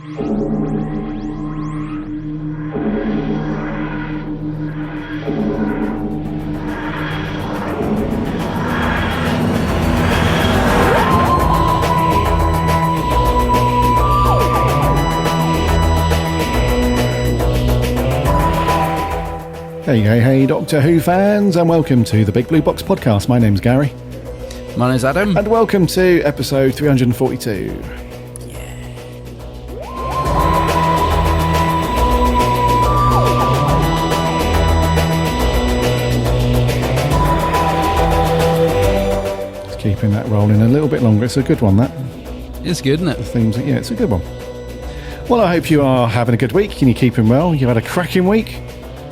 Hey, Doctor Who fans, and welcome to the Big Blue Box podcast. My name's Gary. My name's Adam. And welcome to episode 342. Just keeping that rolling a little bit longer. It's a good one, that. It's good, isn't it? The themes, yeah, it's a good one. Well, I hope you are having a good week and you're keeping well. You've had a cracking week.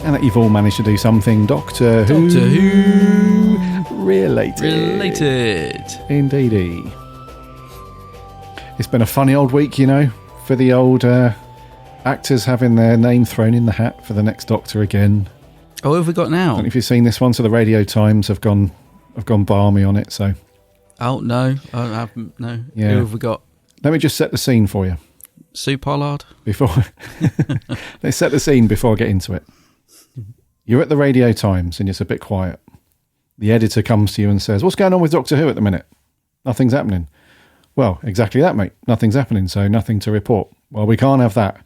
And that you've all managed to do something Doctor Who related. Indeedy. It's been a funny old week, you know, for the old actors having their name thrown in the hat for the next Doctor again. Oh, what have we got now? I don't know if you've seen this one. So the Radio Times have gone balmy on it. So. Oh no, I haven't. No. Yeah. Who have we got? Let me just set the scene for you. Sue Pollard. Let's set the scene before I get into it. You're at the Radio Times and it's a bit quiet. The editor comes to you and says, "What's going on with Doctor Who at the minute?" "Nothing's happening." "Well, exactly that, mate. Nothing's happening, so nothing to report." "Well, we can't have that.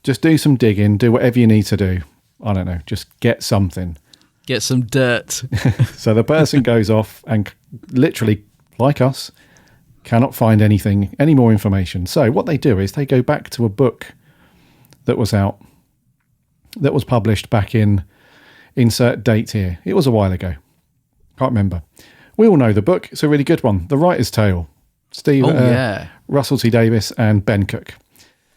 Just do some digging, do whatever you need to do. I don't know, just get something. Get some dirt." So the person goes off and literally, like us, cannot find anything, any more information. So what they do is they go back to a book that was out, that was published back in, insert date here. It was a while ago. Can't remember. We all know the book. It's a really good one. The Writer's Tale. Russell T Davies and Ben Cook.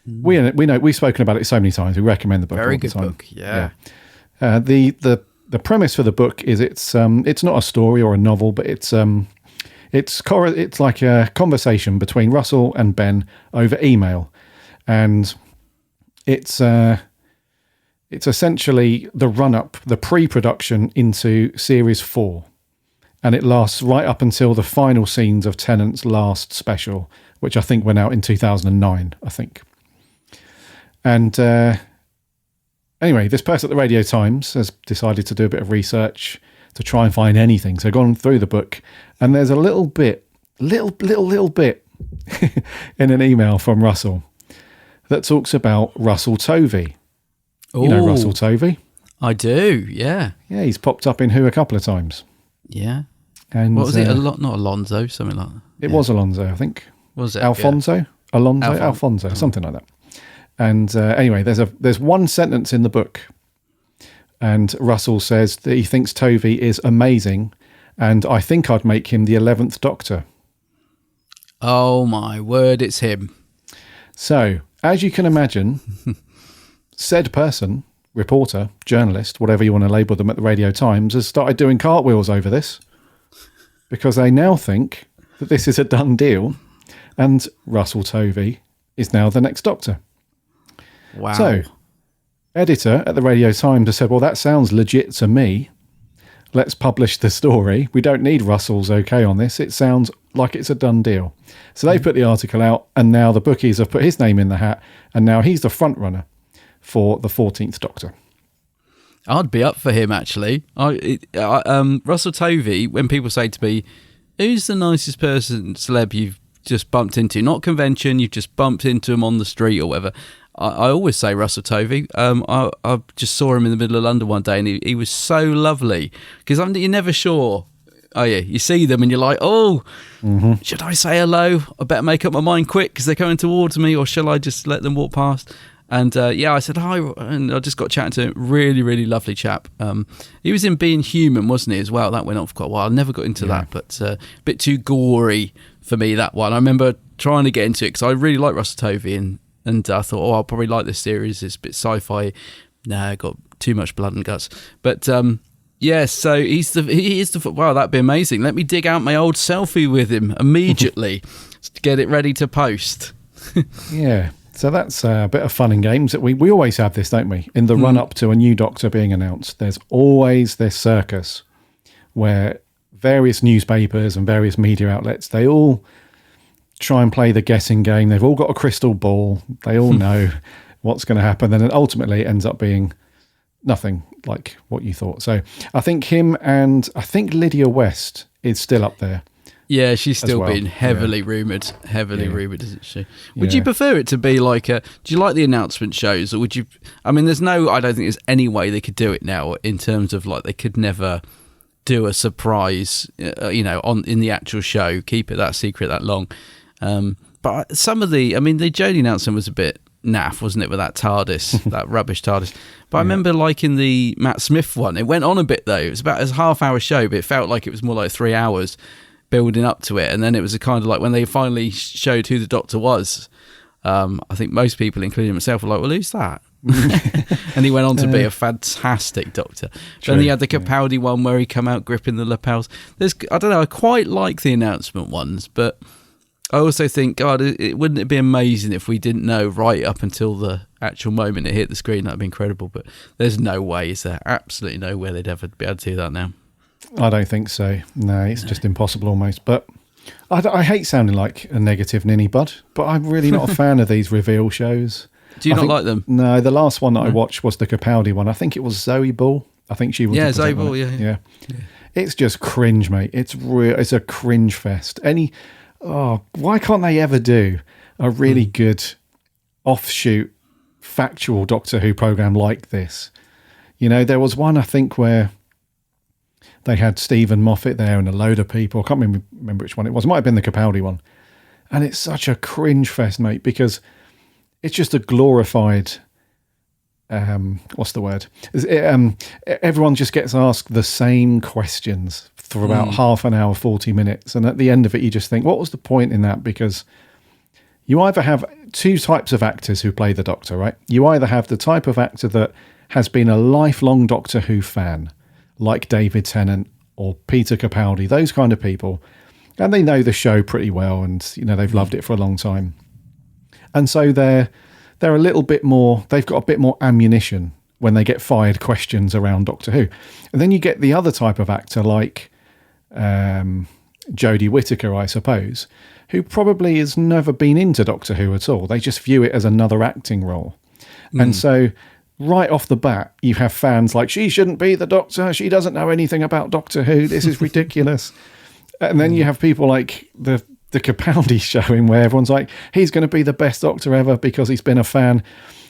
We know, we've spoken about it so many times. We recommend the book. Very all the good time. book. Yeah. The premise for the book is it's not a story or a novel, but it's like a conversation between Russell and Ben over email, and it's essentially the run-up, the pre-production into Series 4. And it lasts right up until the final scenes of Tennant's last special, which I think went out in 2009, I think. And anyway, this person at the Radio Times has decided to do a bit of research to try and find anything. So gone through the book, and there's a little bit in an email from Russell that talks about Russell Tovey. You know Russell Tovey? I do, yeah. Yeah, he's popped up in Who a couple of times. Yeah. And what was it? Not Alonso, something like that. It was Alonso, I think. Was it? Alfonso? Yeah. Alfonso, something like that. And anyway, there's one sentence in the book, and Russell says that he thinks Tovey is amazing, and I think I'd make him the 11th Doctor. Oh my word, it's him. So, as you can imagine, said person, reporter, journalist, whatever you want to label them at the Radio Times, has started doing cartwheels over this because they now think that this is a done deal and Russell Tovey is now the next Doctor. Wow. So, editor at the Radio Times has said, well, that sounds legit to me. Let's publish the story. We don't need Russell's okay on this. It sounds like it's a done deal. So they put the article out, and now the bookies have put his name in the hat, and now he's the front runner for the 14th Doctor. I'd be up for him, actually. Russell Tovey, when people say to me, who's the nicest celeb you've just bumped into? Not convention, you've just bumped into him on the street or whatever. I always say Russell Tovey. I just saw him in the middle of London one day, and he was so lovely. Because you're never sure. Oh, yeah, you see them and you're like, should I say hello? I better make up my mind quick because they're coming towards me, or shall I just let them walk past? And I said hi, and I just got chatting to him. Really, really lovely chap. He was in Being Human, wasn't he, as well? That went on for quite a while. I never got into that, but a bit too gory for me, that one. I remember trying to get into it because I really like Russell Tovey, and I thought, I'll probably like this series. It's a bit sci-fi. Nah, got too much blood and guts. But so he is the. Wow, that'd be amazing. Let me dig out my old selfie with him immediately to get it ready to post. Yeah. So that's a bit of fun and games. We always have this, don't we? In the run-up to a new Doctor being announced, there's always this circus where various newspapers and various media outlets, they all try and play the guessing game. They've all got a crystal ball. They all know what's going to happen. Then ultimately it ends up being nothing like what you thought. So I think him, and I think Lydia West is still up there. Yeah, she's still well. being heavily rumoured, isn't she? Would you prefer it to be like do you like the announcement shows, or would you, I mean, I don't think there's any way they could do it now in terms of like they could never do a surprise, in the actual show, keep it that secret that long. But some of the Jodie announcement was a bit naff, wasn't it, with that TARDIS, that rubbish TARDIS. But I remember liking the Matt Smith one. It went on a bit though. It was about a half-hour show, but it felt like it was more like 3 hours building up to it. And then it was a kind of like when they finally showed who the Doctor was. I think most people, including myself, were like, "Well, who's that?" And he went on to be a fantastic Doctor. Then he had the Capaldi one where he come out gripping the lapels. I don't know, I quite like the announcement ones, but I also think, God, wouldn't it be amazing if we didn't know right up until the actual moment it hit the screen? That'd be incredible. But there's no way, is there? Absolutely no way they'd ever be able to do that now. I don't think so. No, it's just impossible almost. But I hate sounding like a negative ninny bud, but I'm really not a fan of these reveal shows. Do you not like them? No, the last one that I watched was the Capaldi one. I think it was Zoe Ball. I think she was. Yeah, Zoe Ball. Yeah. It's just cringe, mate. It's real. It's a cringe fest. Why can't they ever do a really good offshoot factual Doctor Who program like this? There was one, I think, where they had Stephen Moffat there and a load of people. I can't remember which one it was. It might have been the Capaldi one. And it's such a cringe fest, mate, because it's just a glorified, what's the word? Everyone just gets asked the same questions for about half an hour, 40 minutes. And at the end of it, you just think, what was the point in that? Because you either have two types of actors who play the Doctor, right? You either have the type of actor that has been a lifelong Doctor Who fan, like David Tennant or Peter Capaldi, those kind of people. And they know the show pretty well, and they've loved it for a long time. And so they're a little bit more, they've got a bit more ammunition when they get fired questions around Doctor Who. And then you get the other type of actor like Jodie Whittaker, I suppose, who probably has never been into Doctor Who at all. They just view it as another acting role. And so right off the bat, you have fans like, she shouldn't be the Doctor. She doesn't know anything about Doctor Who. This is ridiculous. And then you have people like the Capaldi showing where everyone's like, he's going to be the best Doctor ever because he's been a fan.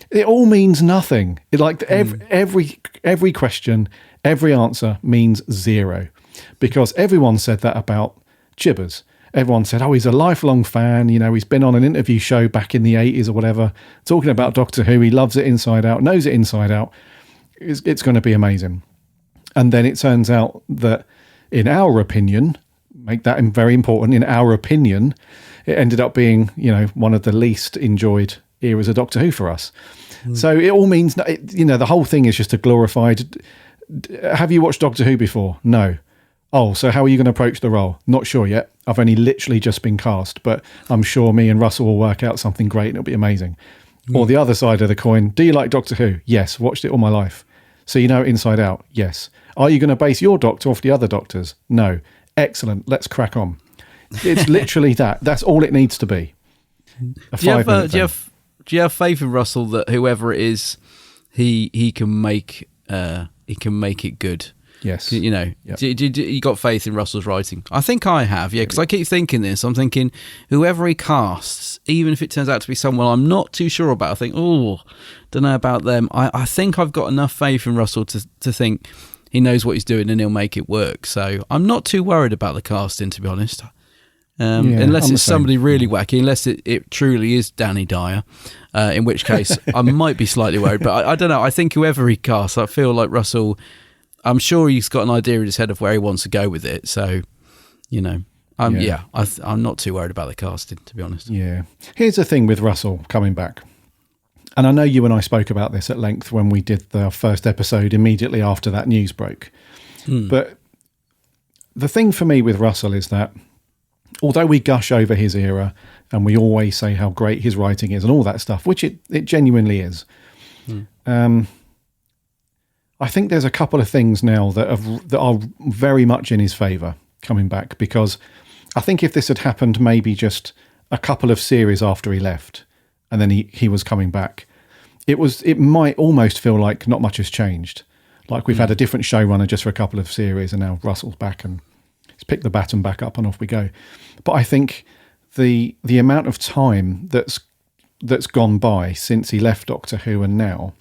It all means nothing. Every question, every answer means zero, because everyone said that about Chibbers. Everyone said, he's a lifelong fan. He's been on an interview show back in the 80s or whatever, talking about Doctor Who. He loves it inside out, knows it inside out. It's going to be amazing. And then it turns out that, in our opinion, make that very important, in our opinion, it ended up being, one of the least enjoyed eras of Doctor Who for us. So it all means, the whole thing is just a glorified, have you watched Doctor Who before? No. Oh, so how are you going to approach the role? Not sure yet. I've only literally just been cast, but I'm sure me and Russell will work out something great and it'll be amazing. Or the other side of the coin, do you like Doctor Who? Yes, watched it all my life. So you know it inside out? Yes. Are you going to base your Doctor off the other Doctors? No. Excellent. Let's crack on. It's literally that. That's all it needs to be. Do you have faith in Russell that whoever it is, he can make it good? Yes. Yep. You got faith in Russell's writing? I think I have, yeah, because I keep thinking this. I'm thinking whoever he casts, even if it turns out to be someone I'm not too sure about, I think, don't know about them. I think I've got enough faith in Russell to think he knows what he's doing and he'll make it work. So I'm not too worried about the casting, to be honest. Unless it's somebody really wacky, unless it truly is Danny Dyer, in which case I might be slightly worried. But I don't know. I think whoever he casts, I feel like Russell, I'm sure he's got an idea in his head of where he wants to go with it. So, I'm not too worried about the casting, to be honest. Yeah. Here's the thing with Russell coming back. And I know you and I spoke about this at length when we did the first episode immediately after that news broke. But the thing for me with Russell is that although we gush over his era and we always say how great his writing is and all that stuff, which it genuinely is, I think there's a couple of things now that are very much in his favour coming back, because I think if this had happened maybe just a couple of series after he left, and then he was coming back, it might almost feel like not much has changed. Like we've had a different showrunner just for a couple of series, and now Russell's back and he's picked the baton back up and off we go. But I think the amount of time that's gone by since he left Doctor Who and now,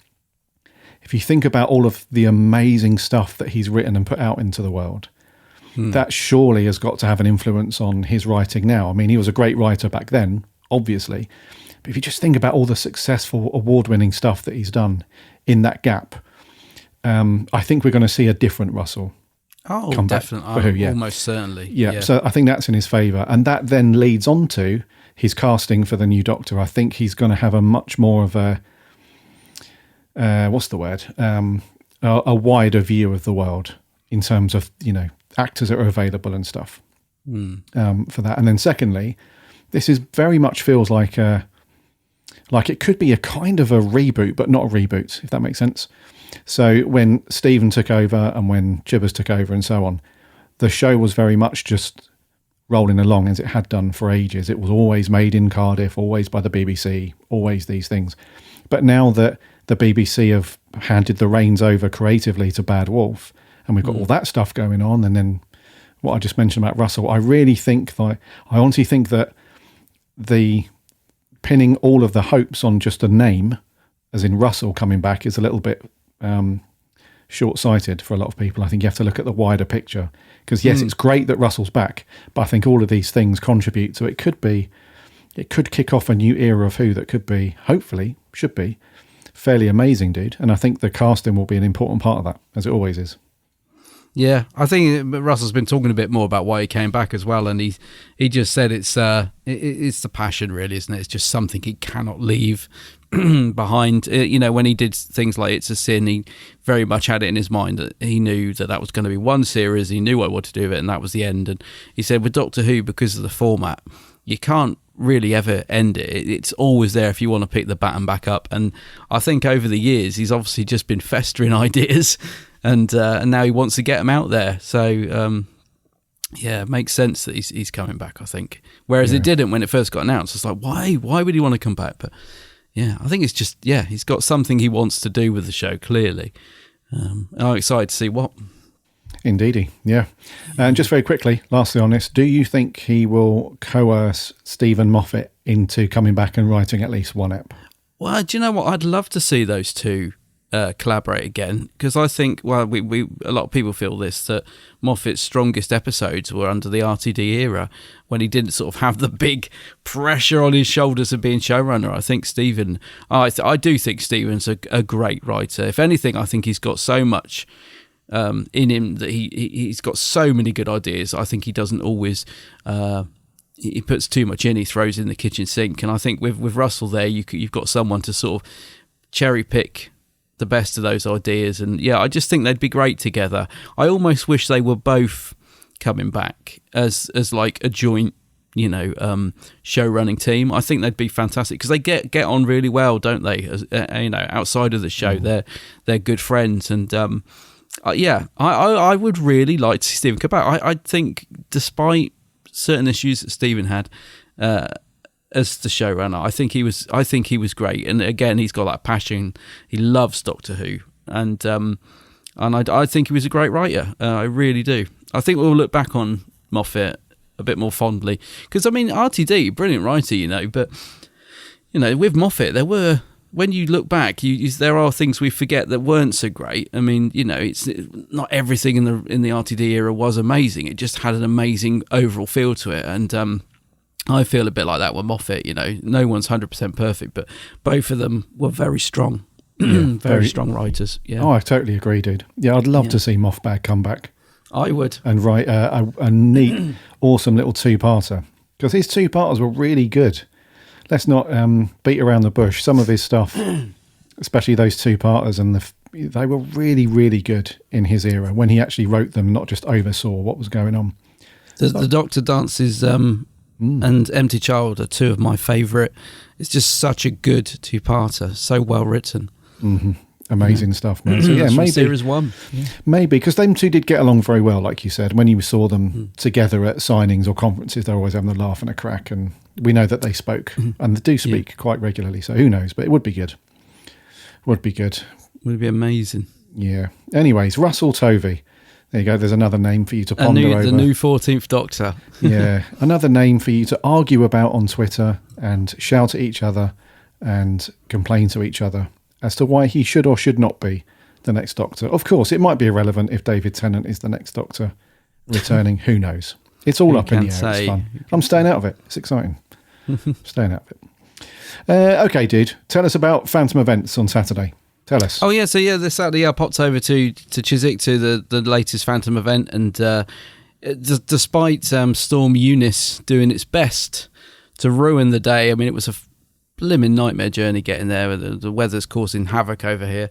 if you think about all of the amazing stuff that he's written and put out into the world, that surely has got to have an influence on his writing now. I mean, he was a great writer back then, obviously. But if you just think about all the successful award-winning stuff that he's done in that gap, I think we're going to see a different Russell. Oh, come definitely. back for Who, almost certainly. Yeah, so I think that's in his favour. And that then leads on to his casting for the new Doctor. I think he's going to have a much more of a, what's the word? A wider view of the world in terms of, actors that are available and stuff for that. And then secondly, this is very much feels like it could be a kind of a reboot, but not a reboot, if that makes sense. So when Stephen took over and when Chibbers took over and so on, the show was very much just rolling along as it had done for ages. It was always made in Cardiff, always by the BBC, always these things. But now that the BBC have handed the reins over creatively to Bad Wolf, and we've got all that stuff going on, and then what I just mentioned about Russell, I honestly think that the pinning all of the hopes on just a name, as in Russell coming back, is a little bit short-sighted for a lot of people. I think you have to look at the wider picture, because yes, it's great that Russell's back, but I think all of these things contribute to it. It could kick off a new era of Who that could be, hopefully, should be fairly amazing, dude. And I think the casting will be an important part of that, as it always is. Yeah, I think Russell's been talking a bit more about why he came back as well, and he just said it's the passion, really, isn't it? It's just something he cannot leave behind. When he did things like It's a Sin, he very much had it in his mind that he knew that was going to be one series. He knew what to do with it, and that was the end. And he said with Doctor Who, because of the format, you can't really ever end it. It's always there if you want to pick the baton back up. And I think over the years, he's obviously just been festering ideas. And now he wants to get them out there. So, it makes sense that he's coming back, I think. Whereas it didn't when it first got announced. It's like, why would he want to come back? But, yeah, I think it's just, he's got something he wants to do with the show, clearly. I'm excited to see what. Indeedy, yeah. And just very quickly, lastly on this, do you think he will coerce Stephen Moffat into coming back and writing at least one ep? Well, do you know what? I'd love to see those two collaborate again, because I think, well, we a lot of people feel this, that Moffat's strongest episodes were under the RTD era, when he didn't sort of have the big pressure on his shoulders of being showrunner. I think Stephen, I do think Stephen's a great writer. If anything, I think he's got so much in him that he's got so many good ideas. I think he doesn't always he puts too much in, he throws in the kitchen sink. And I think with Russell there, you've got someone to sort of cherry pick the best of those ideas. And I just think they'd be great together. I almost wish they were both coming back as like a joint show running team. I think they'd be fantastic, because they get on really well, don't they? As, outside of the show, they're good friends. And I would really like to see Stephen come back. I think, despite certain issues that Stephen had as the showrunner, I think he was great. And again, he's got that passion. He loves Doctor Who, and I think he was a great writer. I really do. I think we'll look back on Moffat a bit more fondly, because I mean, RTD, brilliant writer, but with Moffat, there were, when you look back, there are things we forget that weren't so great. I mean, it's not everything in the RTD era was amazing. It just had an amazing overall feel to it, and I feel a bit like that with Moffat. No one's 100% perfect, but both of them were very strong, very strong writers. Yeah. Oh, I totally agree, dude. Yeah, I'd love to see Moffat come back. I would, and write a neat, awesome little two-parter, because his two-parters were really good. Let's not beat around the bush. Some of his stuff, especially those two-parters, and they were really, really good in his era when he actually wrote them, not just oversaw what was going on. The Doctor Dances and Empty Child are two of my favourite. It's just such a good two-parter, so well written. Mm-hmm. Amazing stuff, man. So maybe series one. Yeah. Maybe, because them two did get along very well, like you said. When you saw them together at signings or conferences, they're always having a laugh and a crack, and we know that they spoke and they do speak quite regularly. So who knows? But it would be good. Would be good. Would be amazing. Yeah. Anyways, Russell Tovey. There you go. There's another name for you to ponder over. The new 14th Doctor. Yeah. Another name for you to argue about on Twitter and shout at each other and complain to each other as to why he should or should not be the next Doctor. Of course, it might be irrelevant if David Tennant is the next Doctor returning. Who knows? It's all up in the air. It's fun. I'm staying out of it. It's exciting. Staying out of it. Okay, dude. Tell us about Fantom events on Saturday. Tell us. Oh, yeah. So, yeah, this Saturday I popped over to Chiswick to the latest Fantom event. And despite Storm Eunice doing its best to ruin the day, I mean, it was a blimmin' nightmare journey getting there. The weather's causing havoc over here.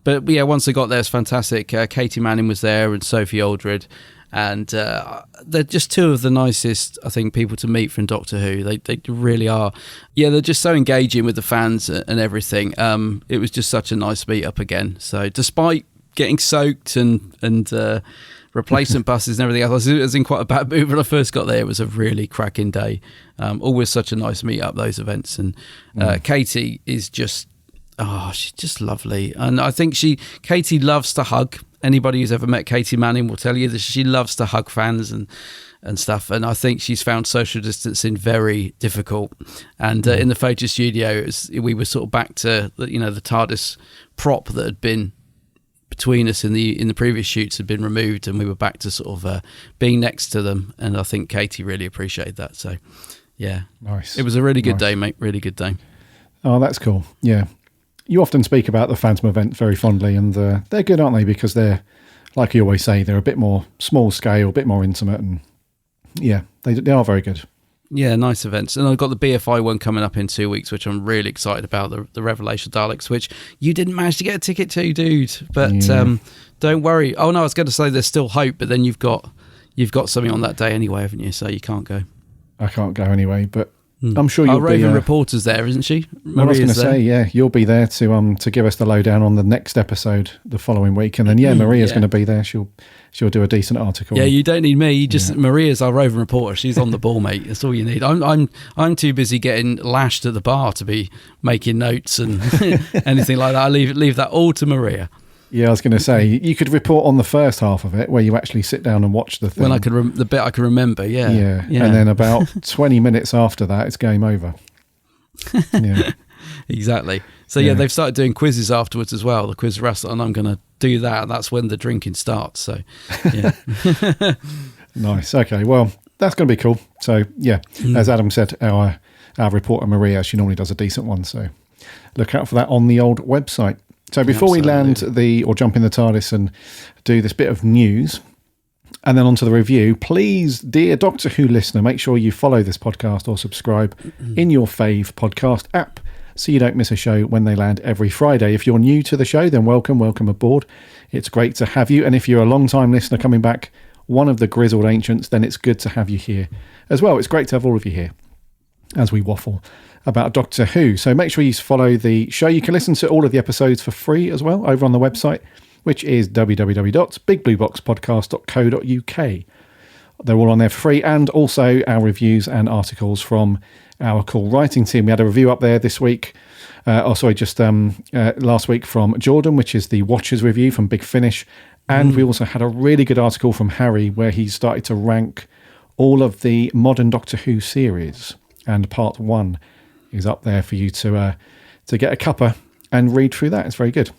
But, yeah, once I got there, it's fantastic. Katie Manning was there and Sophie Aldred. And they're just two of the nicest, I think, people to meet from Doctor Who. They really are. Yeah, they're just so engaging with the fans and everything. It was just such a nice meet up again. So despite getting soaked and replacement buses and everything else, I was in quite a bad mood when I first got there. It was a really cracking day. Always such a nice meet up, those events. And Katie is just, she's just lovely. And I think Katie loves to hug. Anybody who's ever met Katie Manning will tell you that she loves to hug fans and stuff. And I think she's found social distancing very difficult. And in the photo studio, we were sort of back to the TARDIS prop that had been between us in the previous shoots had been removed, and we were back to sort of being next to them. And I think Katie really appreciated that. So, yeah, nice. It was a really good day, mate. Really good day. Oh, that's cool. Yeah. You often speak about the Fantom event very fondly, and they're good, aren't they? Because they're, like you always say, they're a bit more small scale, a bit more intimate, and yeah, they are very good. Yeah, nice events. And I've got the BFI one coming up in 2 weeks, which I'm really excited about, the Revelation Daleks, which you didn't manage to get a ticket to, dude. But don't worry. Oh, no, I was going to say there's still hope, but then you've got something on that day anyway, haven't you? So you can't go. I can't go anyway, but I'm sure you'll be... Raven Reporter's there, isn't she? Well, I was going to say, yeah, you'll be there to give us the lowdown on the next episode the following week. And then, Maria's going to be there. She'll do a decent article. Yeah, you don't need me. Maria's our roving reporter. She's on the ball, mate. That's all you need. I'm too busy getting lashed at the bar to be making notes and anything like that. I leave that all to Maria. Yeah, I was going to say, you could report on the first half of it where you actually sit down and watch the thing. When I could, the bit I can remember, yeah. And then about 20 minutes after that, it's game over. Yeah. Exactly. So, they've started doing quizzes afterwards as well, the quiz wrestle, and I'm going to do that. That's when the drinking starts. So, yeah. Nice. Okay, well, that's going to be cool. So, yeah, as Adam said, our reporter Maria, she normally does a decent one. So, look out for that on the old website. So before we land or jump in the TARDIS and do this bit of news and then onto the review, please, dear Doctor Who listener, make sure you follow this podcast or subscribe in your fave podcast app so you don't miss a show when they land every Friday. If you're new to the show, then welcome aboard. It's great to have you. And if you're a long-time listener coming back, one of the grizzled ancients, then it's good to have you here as well. It's great to have all of you here as we waffle about Doctor Who. So make sure you follow the show. You can listen to all of the episodes for free as well over on the website, which is www.bigblueboxpodcast.co.uk. They're all on there for free, and also our reviews and articles from our cool writing team. We had a review up there this week. Last week from Jordan, which is the Watchers review from Big Finish. And we also had a really good article from Harry where he started to rank all of the modern Doctor Who series, and part 1 is up there for you to get a cuppa and read through that. It's very good.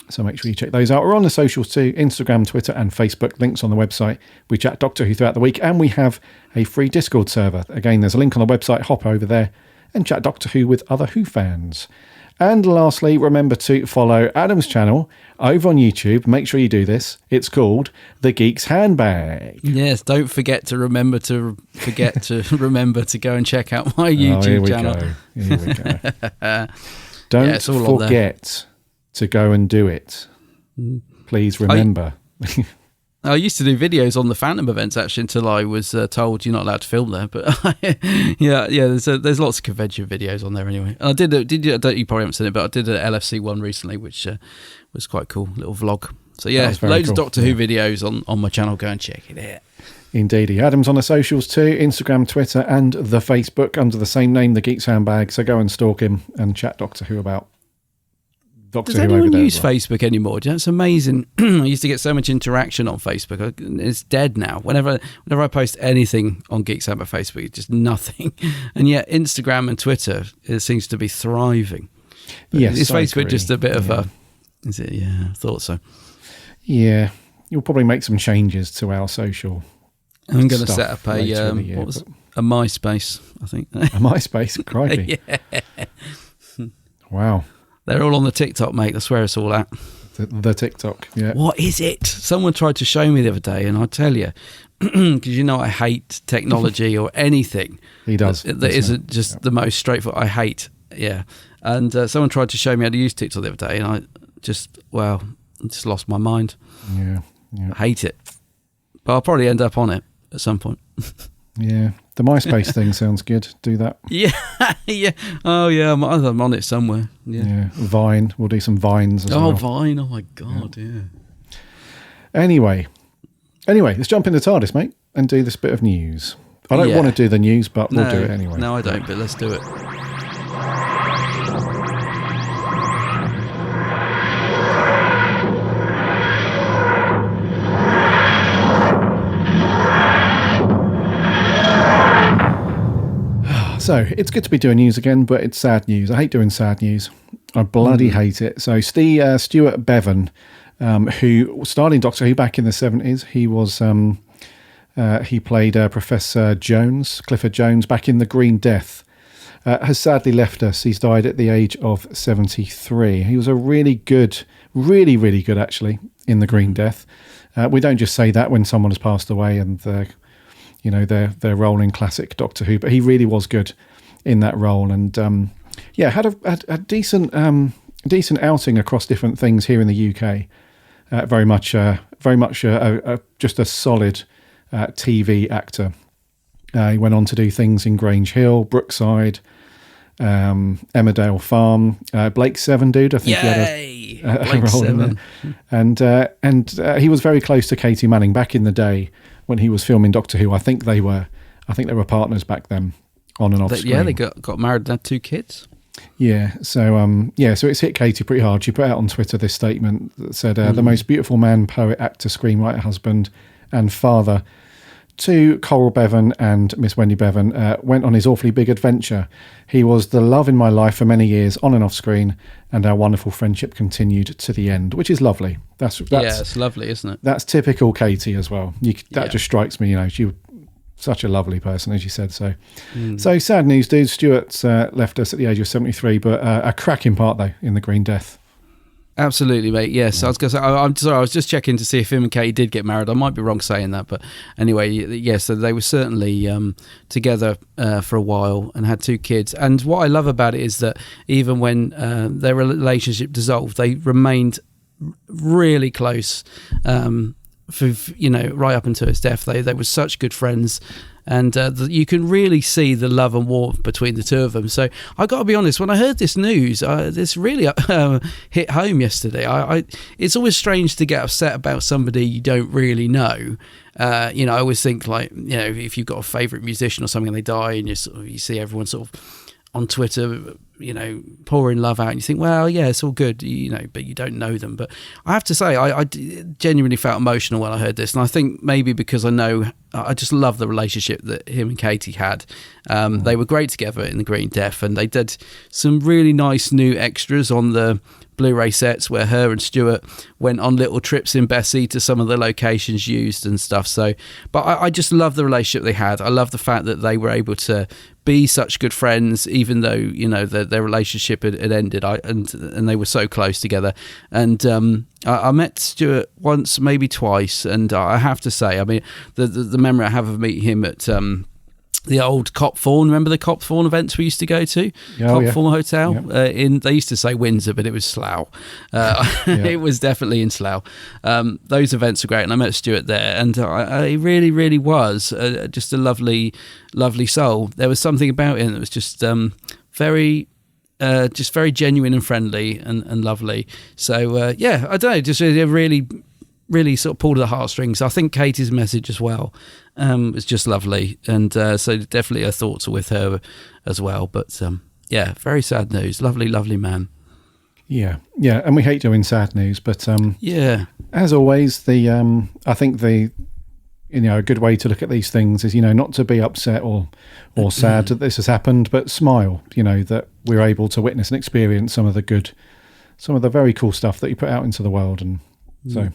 So make sure you check those out. We're on the socials too, Instagram, Twitter and Facebook. Links on the website. We chat Doctor Who throughout the week, and we have a free Discord server. Again, there's a link on the website. Hop over there and chat Doctor Who with other Who fans. And lastly, remember to follow Adam's channel over on YouTube. Make sure you do this. It's called The Geek's Handbag. Yes, don't forget to remember to go and check out my YouTube channel. Here we go. Don't forget to go and do it. Please remember. I used to do videos on the Fantom events actually until I was told you're not allowed to film there. But there's lots of convention videos on there anyway. I did you probably haven't seen it, but I did an LFC one recently, which was quite cool, little vlog. So yeah, loads of Doctor Who videos on my channel. Go and check it out. Indeedy. Adam's on the socials too, Instagram, Twitter, and the Facebook under the same name, The Geek's Handbag. So go and stalk him and chat Doctor Who about Doctor Who. Does anyone use Facebook anymore? It's amazing. I used to get so much interaction on Facebook. It's dead now. Whenever I post anything on Geeks Handbag Facebook, it's just nothing. And yet Instagram and Twitter, it seems to be thriving. But yes, is Facebook just a bit of a... Is it? Yeah, I thought so. Yeah, you'll probably make some changes to our social. I'm going to set up a MySpace, I think. A MySpace, crikey. Yeah. Wow. They're all on the TikTok, mate. That's where it's all at. The TikTok, yeah. What is it? Someone tried to show me the other day, and I tell you, because you know I hate technology or anything. He does. That isn't just the most straightforward. I hate, yeah. And someone tried to show me how to use TikTok the other day, and I just lost my mind. Yeah. I hate it. But I'll probably end up on it at some point. Yeah. The MySpace thing sounds good. Do that. Yeah. Yeah. Oh, yeah. I'm on it somewhere. Yeah. Vine. We'll do some Vines as well. Oh, Vine. Oh, my God. Yeah. Anyway, let's jump into TARDIS, mate, and do this bit of news. I don't want to do the news, but we'll do it anyway. No, I don't, but let's do it. So, it's good to be doing news again, but it's sad news. I hate doing sad news. I bloody hate it. So, Stuart Bevan, who starred in Doctor Who back in the 70s, he played Professor Jones, Clifford Jones, back in The Green Death, has sadly left us. He's died at the age of 73. He was a really good, really good, actually, in The Green Death. We don't just say that when someone has passed away and their role in classic Doctor Who, but he really was good in that role, and had a decent outing across different things here in the UK. Very much just a solid TV actor. He went on to do things in Grange Hill, Brookside, Emmerdale Farm, Blake Seven Dude. I think he had a role in there, and he was very close to Katie Manning back in the day when he was filming Doctor Who. I think they were partners back then, on and off screen. Yeah, they got married and had 2 kids. Yeah, so it's hit Katie pretty hard. She put out on Twitter this statement that said, the most beautiful man, poet, actor, screenwriter, husband and father to Coral Bevan and Miss Wendy Bevan went on his awfully big adventure. He was the love in my life for many years, on and off screen, and our wonderful friendship continued to the end, which is lovely. That's it's lovely, isn't it? That's typical Katie as well. Just strikes me, she was such a lovely person, as you said. So, so sad news, dude. Stuart's left us at the age of 73, but a cracking part though in The Green Death. Absolutely, mate. Yes, I was going to say. I'm sorry. I was just checking to see if him and Katie did get married. I might be wrong saying that, but anyway, yes. So they were certainly together for a while and had 2 kids. And what I love about it is that even when their relationship dissolved, they remained really close. Right up until his death, they were such good friends. And you can really see the love and warmth between the 2 of them. So I got to be honest, when I heard this news, this really hit home yesterday. It's always strange to get upset about somebody you don't really know. I always think if you've got a favourite musician or something and they die, and you see everyone sort of on Twitter, pouring love out, and you think, well, yeah, it's all good, but you don't know them. But I have to say, I genuinely felt emotional when I heard this, and I think maybe because I just love the relationship that him and Katie had. They were great together in The Green Death, and they did some really nice new extras on the Blu-ray sets where her and Stuart went on little trips in Bessie to some of the locations used and stuff. So, but I just love the relationship they had. I love the fact that they were able to be such good friends, even though their relationship had ended. And they were so close together. And I met Stuart once, maybe twice, and I have to say, I mean, the memory I have of meeting him at the old Cop Thorn. Remember the Cop Thorn events we used to go to? Cop Thorn Hotel. Yep. They used to say Windsor, but it was Slough. It was definitely in Slough. Those events were great, and I met Stuart there, and he really, really was just a lovely, lovely soul. There was something about him that was just very genuine and friendly and lovely. So I don't know, just a really really sort of pulled at the heartstrings. I think Katie's message as well was just lovely, and so definitely our thoughts are with her as well. But yeah, very sad news. Lovely man. Yeah, and we hate doing sad news, but yeah, as always, I think a good way to look at these things is, not to be upset or sad that this has happened, but smile, that we're able to witness and experience some of the very cool stuff that you put out into the world. And so yeah.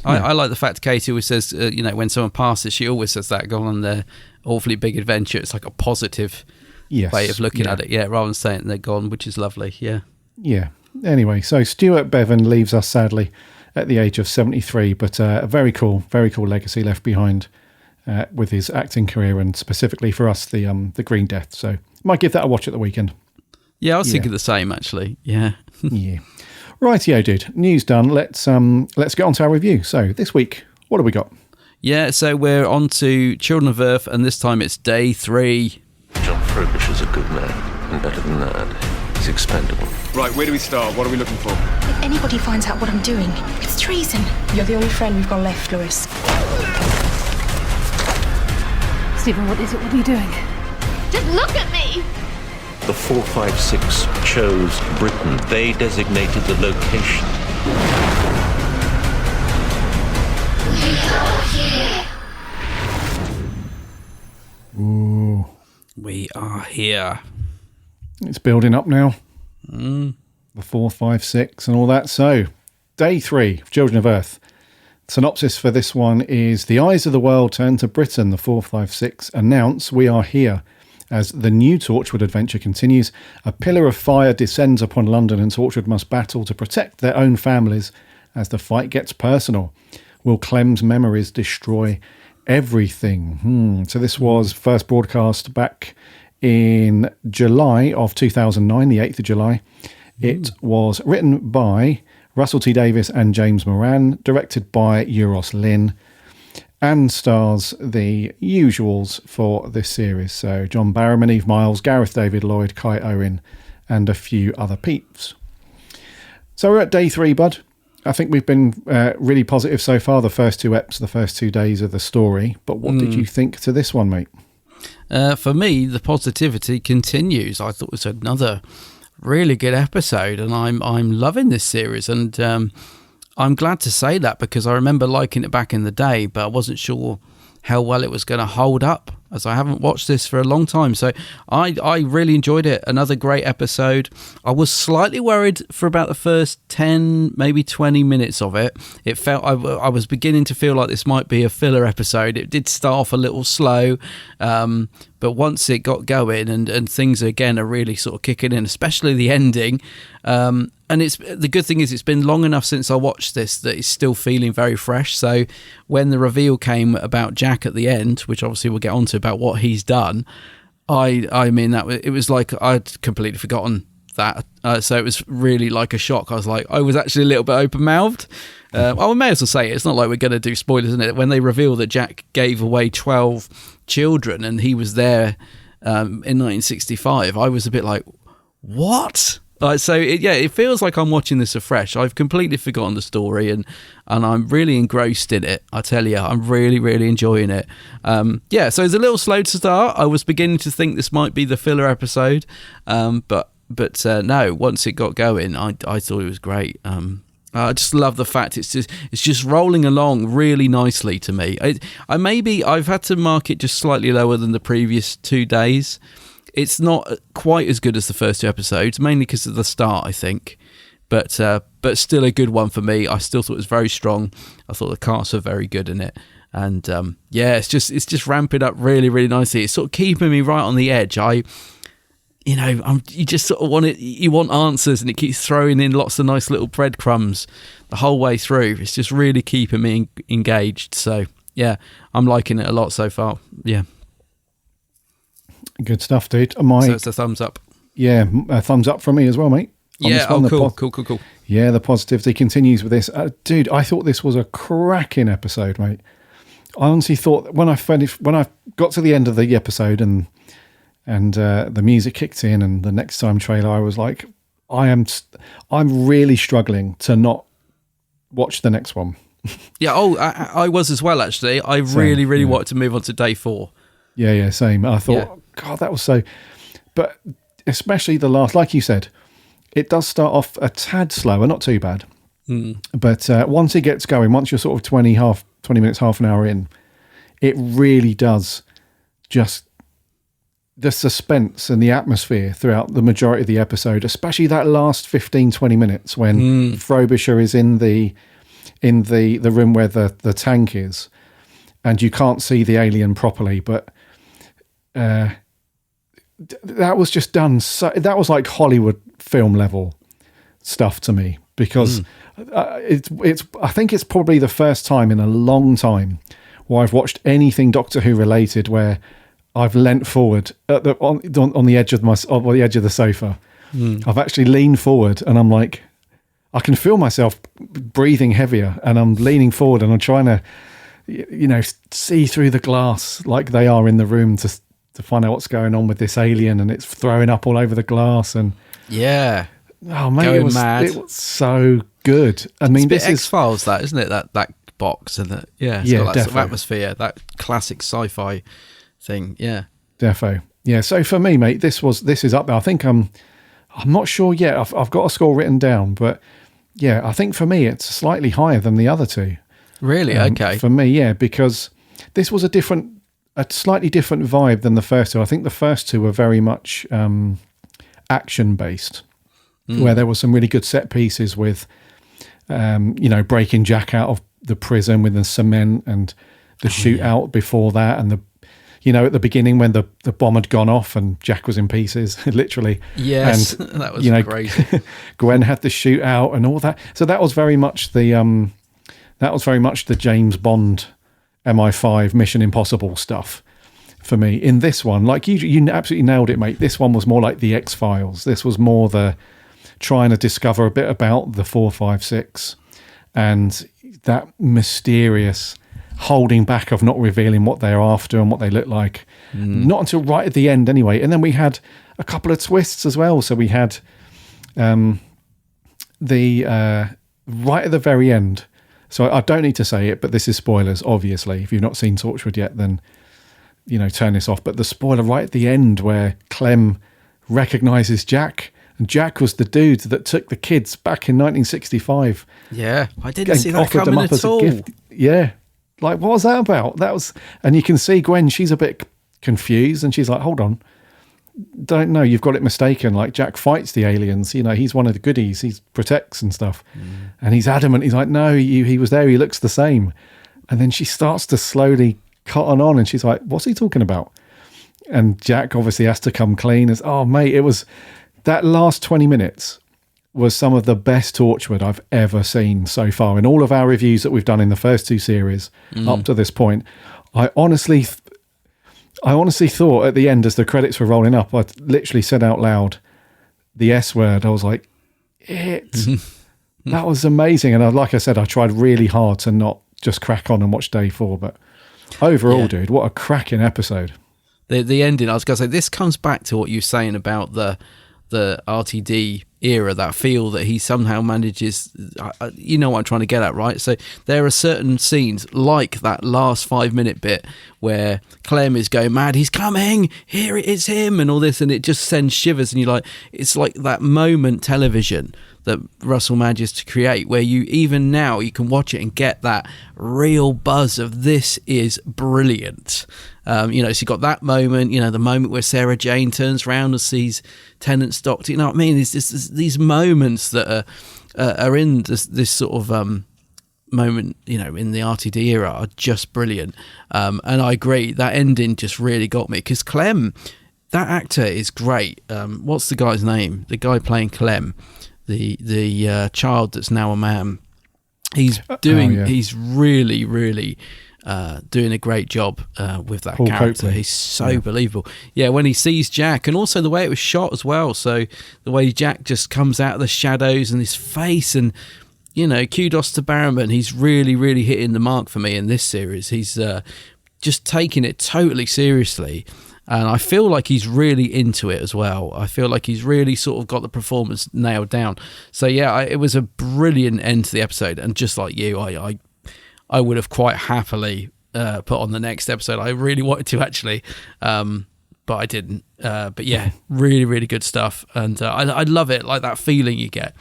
I like the fact Katie always says, when someone passes, she always says that, go on their awfully big adventure. It's like a positive way of looking at it, rather than saying they're gone, which is lovely. Yeah. Anyway, so Stuart Bevan leaves us sadly at the age of 73, but a very cool legacy left behind with his acting career, and specifically for us, the Green Death. So might give that a watch at the weekend. Yeah, I was thinking the same, actually. Yeah. Yeah. Rightio, dude. News done. Let's get on to our review. So this week, what have we got? Yeah, so we're on to Children of Earth, and this time it's day 3. John Frobisher is a good man, and better than that, he's expendable. Right, where do we start? What are we looking for? If anybody finds out what I'm doing, it's treason. You're the only friend we've got left, Lewis. Stephen, what is it? What are you doing? Just look at me! The 456 chose Britain. They designated the location. Ooh. We are here. It's building up now. The 456 and all that. So, day 3 of Children of Earth. Synopsis for this one is: the eyes of the world turn to Britain. The 456 announce we are here. As the new Torchwood adventure continues, a pillar of fire descends upon London, and Torchwood must battle to protect their own families as the fight gets personal. Will Clem's memories destroy everything? So this was first broadcast back in July of 2009, the 8th of July. It was written by Russell T Davies and James Moran, directed by Euros Lynn, and stars the usuals for this series. So John Barrowman, Eve Miles, Gareth David Lloyd, Kai Owen, and a few other peeps. So we're at day 3, bud. I think we've been really positive so far, the first 2 eps, the first 2 days of the story. But what did you think to this one, mate? For me, the positivity continues. I thought it was another really good episode, and I'm loving this series, and I'm glad to say that because I remember liking it back in the day, but I wasn't sure how well it was going to hold up, as I haven't watched this for a long time. So I really enjoyed it. Another great episode. I was slightly worried for about the first 10, maybe 20 minutes of it. It felt I was beginning to feel like this might be a filler episode. It did start off a little slow, but once it got going and things again are really sort of kicking in, especially the ending. And it's the good thing is it's been long enough since I watched this that it's still feeling very fresh. So when the reveal came about Jack at the end, which obviously we'll get onto about what he's done, I mean that it was like I'd completely forgotten that. So it was really like a shock. I was actually a little bit open mouthed. I may as well say it. It's not like we're going to do spoilers, isn't it? When they reveal that Jack gave away 12 children and he was there in 1965, I was a bit like, what? It feels like I'm watching this afresh. I've completely forgotten the story and I'm really engrossed in it. I tell you, I'm really, really enjoying it. So it's a little slow to start. I was beginning to think this might be the filler episode, but no. Once it got going, I thought it was great. I just love the fact it's just rolling along really nicely to me. I've had to mark it just slightly lower than the previous 2 days. It's not quite as good as the first 2 episodes, mainly because of the start, I think. But still a good one for me. I still thought it was very strong. I thought the cast were very good in it. And it's just ramping up really, really nicely. It's sort of keeping me right on the edge. You just sort of want answers, and it keeps throwing in lots of nice little breadcrumbs the whole way through. It's just really keeping me engaged. So yeah, I'm liking it a lot so far. Yeah. Good stuff, dude. So it's a thumbs up. Yeah, a thumbs up from me as well, mate. Cool. Yeah, the positivity continues with this. Dude, I thought this was a cracking episode, mate. I honestly thought when I got to the end of the episode and the music kicked in and the next time trailer, I was like, I'm really struggling to not watch the next one. Yeah, I was as well, actually. I really wanted to move on to day 4. Yeah, same. I thought, God, that was so... But especially the last, like you said, it does start off a tad slower, not too bad. But once it gets going, once you're sort of 20 minutes, half an hour in, it really does just... The suspense and the atmosphere throughout the majority of the episode, especially that last 15-20 minutes when Frobisher is in the room where the tank is, and you can't see the alien properly, but that was just done so... That was like Hollywood film level stuff to me, because it's I think it's probably the first time in a long time where I've watched anything Doctor Who related where I've leant forward on the edge of the edge of the sofa. I've actually leaned forward, and I'm like, I can feel myself breathing heavier, and I'm leaning forward, and I'm trying to, see through the glass like they are in the room to find out what's going on with this alien, and it's throwing up all over the glass, and oh mate, it was so good. I mean, it's a bit X-Files, that, isn't it? That box and that, it's got that sort of atmosphere, that classic sci-fi thing, defo. So for me, mate, this is up there. I think I'm not sure yet. I've got a score written down, but I think for me it's slightly higher than the other two. Really? Okay. For me, because this was a slightly different vibe than the first two. I think the first two were very much action based, where there were some really good set pieces with breaking Jack out of the prison with the cement, and the shootout before that, and the at the beginning when the bomb had gone off and Jack was in pieces, literally. Yes, and, that was crazy. Gwen had the shootout and all that. So that was very much the James Bond MI5 Mission Impossible stuff for me. In this one, like you absolutely nailed it, mate. This one was more like the X-Files. This was more the trying to discover a bit about the 456 and that mysterious holding back of not revealing what they're after and what they look like. Not until right at the end anyway. And then we had a couple of twists as well. So we had right at the very end. So I don't need to say it, but this is spoilers, obviously. If you've not seen Torchwood yet, then, turn this off. But the spoiler right at the end where Clem recognises Jack, and Jack was the dude that took the kids back in 1965. Yeah, I didn't see that coming at all. Gift. Yeah. Like, what was that about? And you can see Gwen, she's a bit confused, and she's like, hold on. Don't know, you've got it mistaken. Like, Jack fights the aliens, he's one of the goodies, he protects and stuff. And he's adamant, he's like, no, he was there, he looks the same. And then she starts to slowly cotton on, and she's like, what's he talking about? And Jack obviously has to come clean. Oh, mate, it was that last 20 minutes was some of the best Torchwood I've ever seen so far. In all of our reviews that we've done in the first two series up to this point, I honestly thought at the end, as the credits were rolling up, I literally said out loud the S word. I was like, that was amazing. And like I said, I tried really hard to not just crack on and watch day 4, but overall, dude, what a cracking episode. The ending, I was going to say, this comes back to what you're saying about the RTD era, that feel that he somehow manages, you know what I'm trying to get at, right? So there are certain scenes like that last 5-minute bit where Clem is going mad, he's coming, here it is him, and all this, and it just sends shivers, and you're like, it's like that moment television that Russell manages to create, where you even now you can watch it and get that real buzz of this is brilliant. So you got that moment, the moment where Sarah Jane turns around and sees Tennant's Doctor. You know what I mean? It's just these moments that are in this sort of moment, in the RTD era, are just brilliant. And I agree, that ending just really got me, because Clem, that actor is great. What's the guy's name? The guy playing Clem, the child that's now a man. He's doing. He's really, really doing a great job with that Paul character. Copley. He's so believable. Yeah, when he sees Jack, and also the way it was shot as well. So the way Jack just comes out of the shadows and his face, and kudos to Barrowman. He's really, really hitting the mark for me in this series. He's just taking it totally seriously. And I feel like he's really into it as well. I feel like he's really sort of got the performance nailed down. So yeah, it was a brilliant end to the episode. And just like you, I I would have quite happily put on the next episode. I really wanted to actually, but I didn't. But yeah, really, really good stuff. And I love it, like that feeling you get,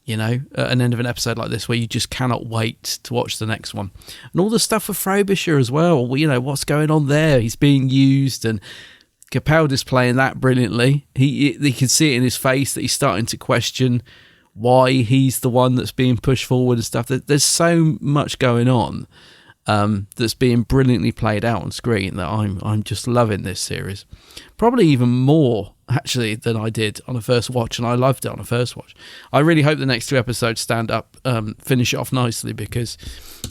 you know, at an end of an episode like this where you just cannot wait to watch the next one. And all the stuff with Frobisher as well, you know, what's going on there. He's being used, and Capaldi's playing that brilliantly. He can see it in his face that he's starting to question why he's the one that's being pushed forward and stuff. There's so much going on that's being brilliantly played out on screen that I'm just loving this series. Probably even more actually than I did on a first watch, and I loved it on a first watch. I really hope the next 2 episodes stand up, finish it off nicely, because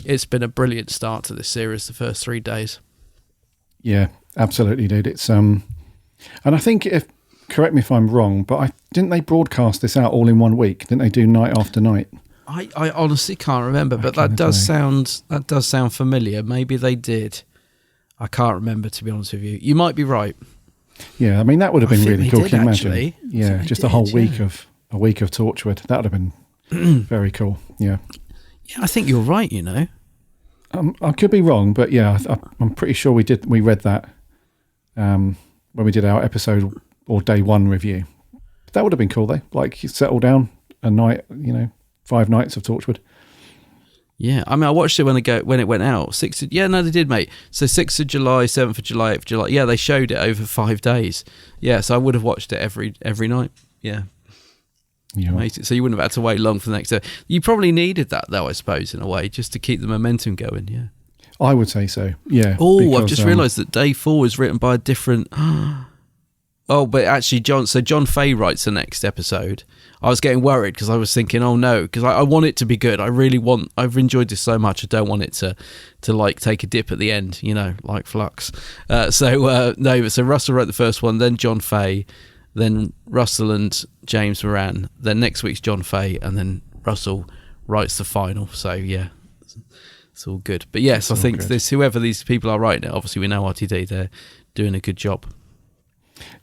it's been a brilliant start to this series the first 3 days. Yeah, absolutely, dude. It's and I think, correct me if I'm wrong, but didn't they broadcast this out all in 1 week? Didn't they do night after night? I honestly can't remember, but that does sound familiar. Maybe they did. I can't remember, to be honest with you. You might be right. Yeah, I mean, that would have been really cool. Can you imagine? Actually. Yeah, just a whole week of Torchwood. That would have been very cool. Yeah. Yeah, I think you're right. You know, I could be wrong, but yeah, I'm pretty sure we read that when we did our episode or day 1 review. That would have been cool though. Like, you settle down a night, you know, 5 nights of Torchwood. Yeah, I mean, I watched it when it went out. They did, mate. So 6th of July, 7th of July, 8th of July. Yeah, they showed it over 5 days. Yeah, so I would have watched it every night. Yeah. Amazing. So you wouldn't have had to wait long for the next day. You probably needed that, though, I suppose, in a way, just to keep the momentum going. Yeah. I would say so. Yeah. Oh, I've just realised that day 4 was written by a different. Oh, but actually, John Fay writes the next episode. I was getting worried because I was thinking, oh no, because I want it to be good. I've enjoyed this so much. I don't want it to like take a dip at the end, you know, like Flux. So Russell wrote the first one, then John Fay, then Russell and James Moran, then next week's John Fay, and then Russell writes the final. So yeah, it's all good. But yes, I think whoever these people are right now, obviously we know RTD, they're doing a good job.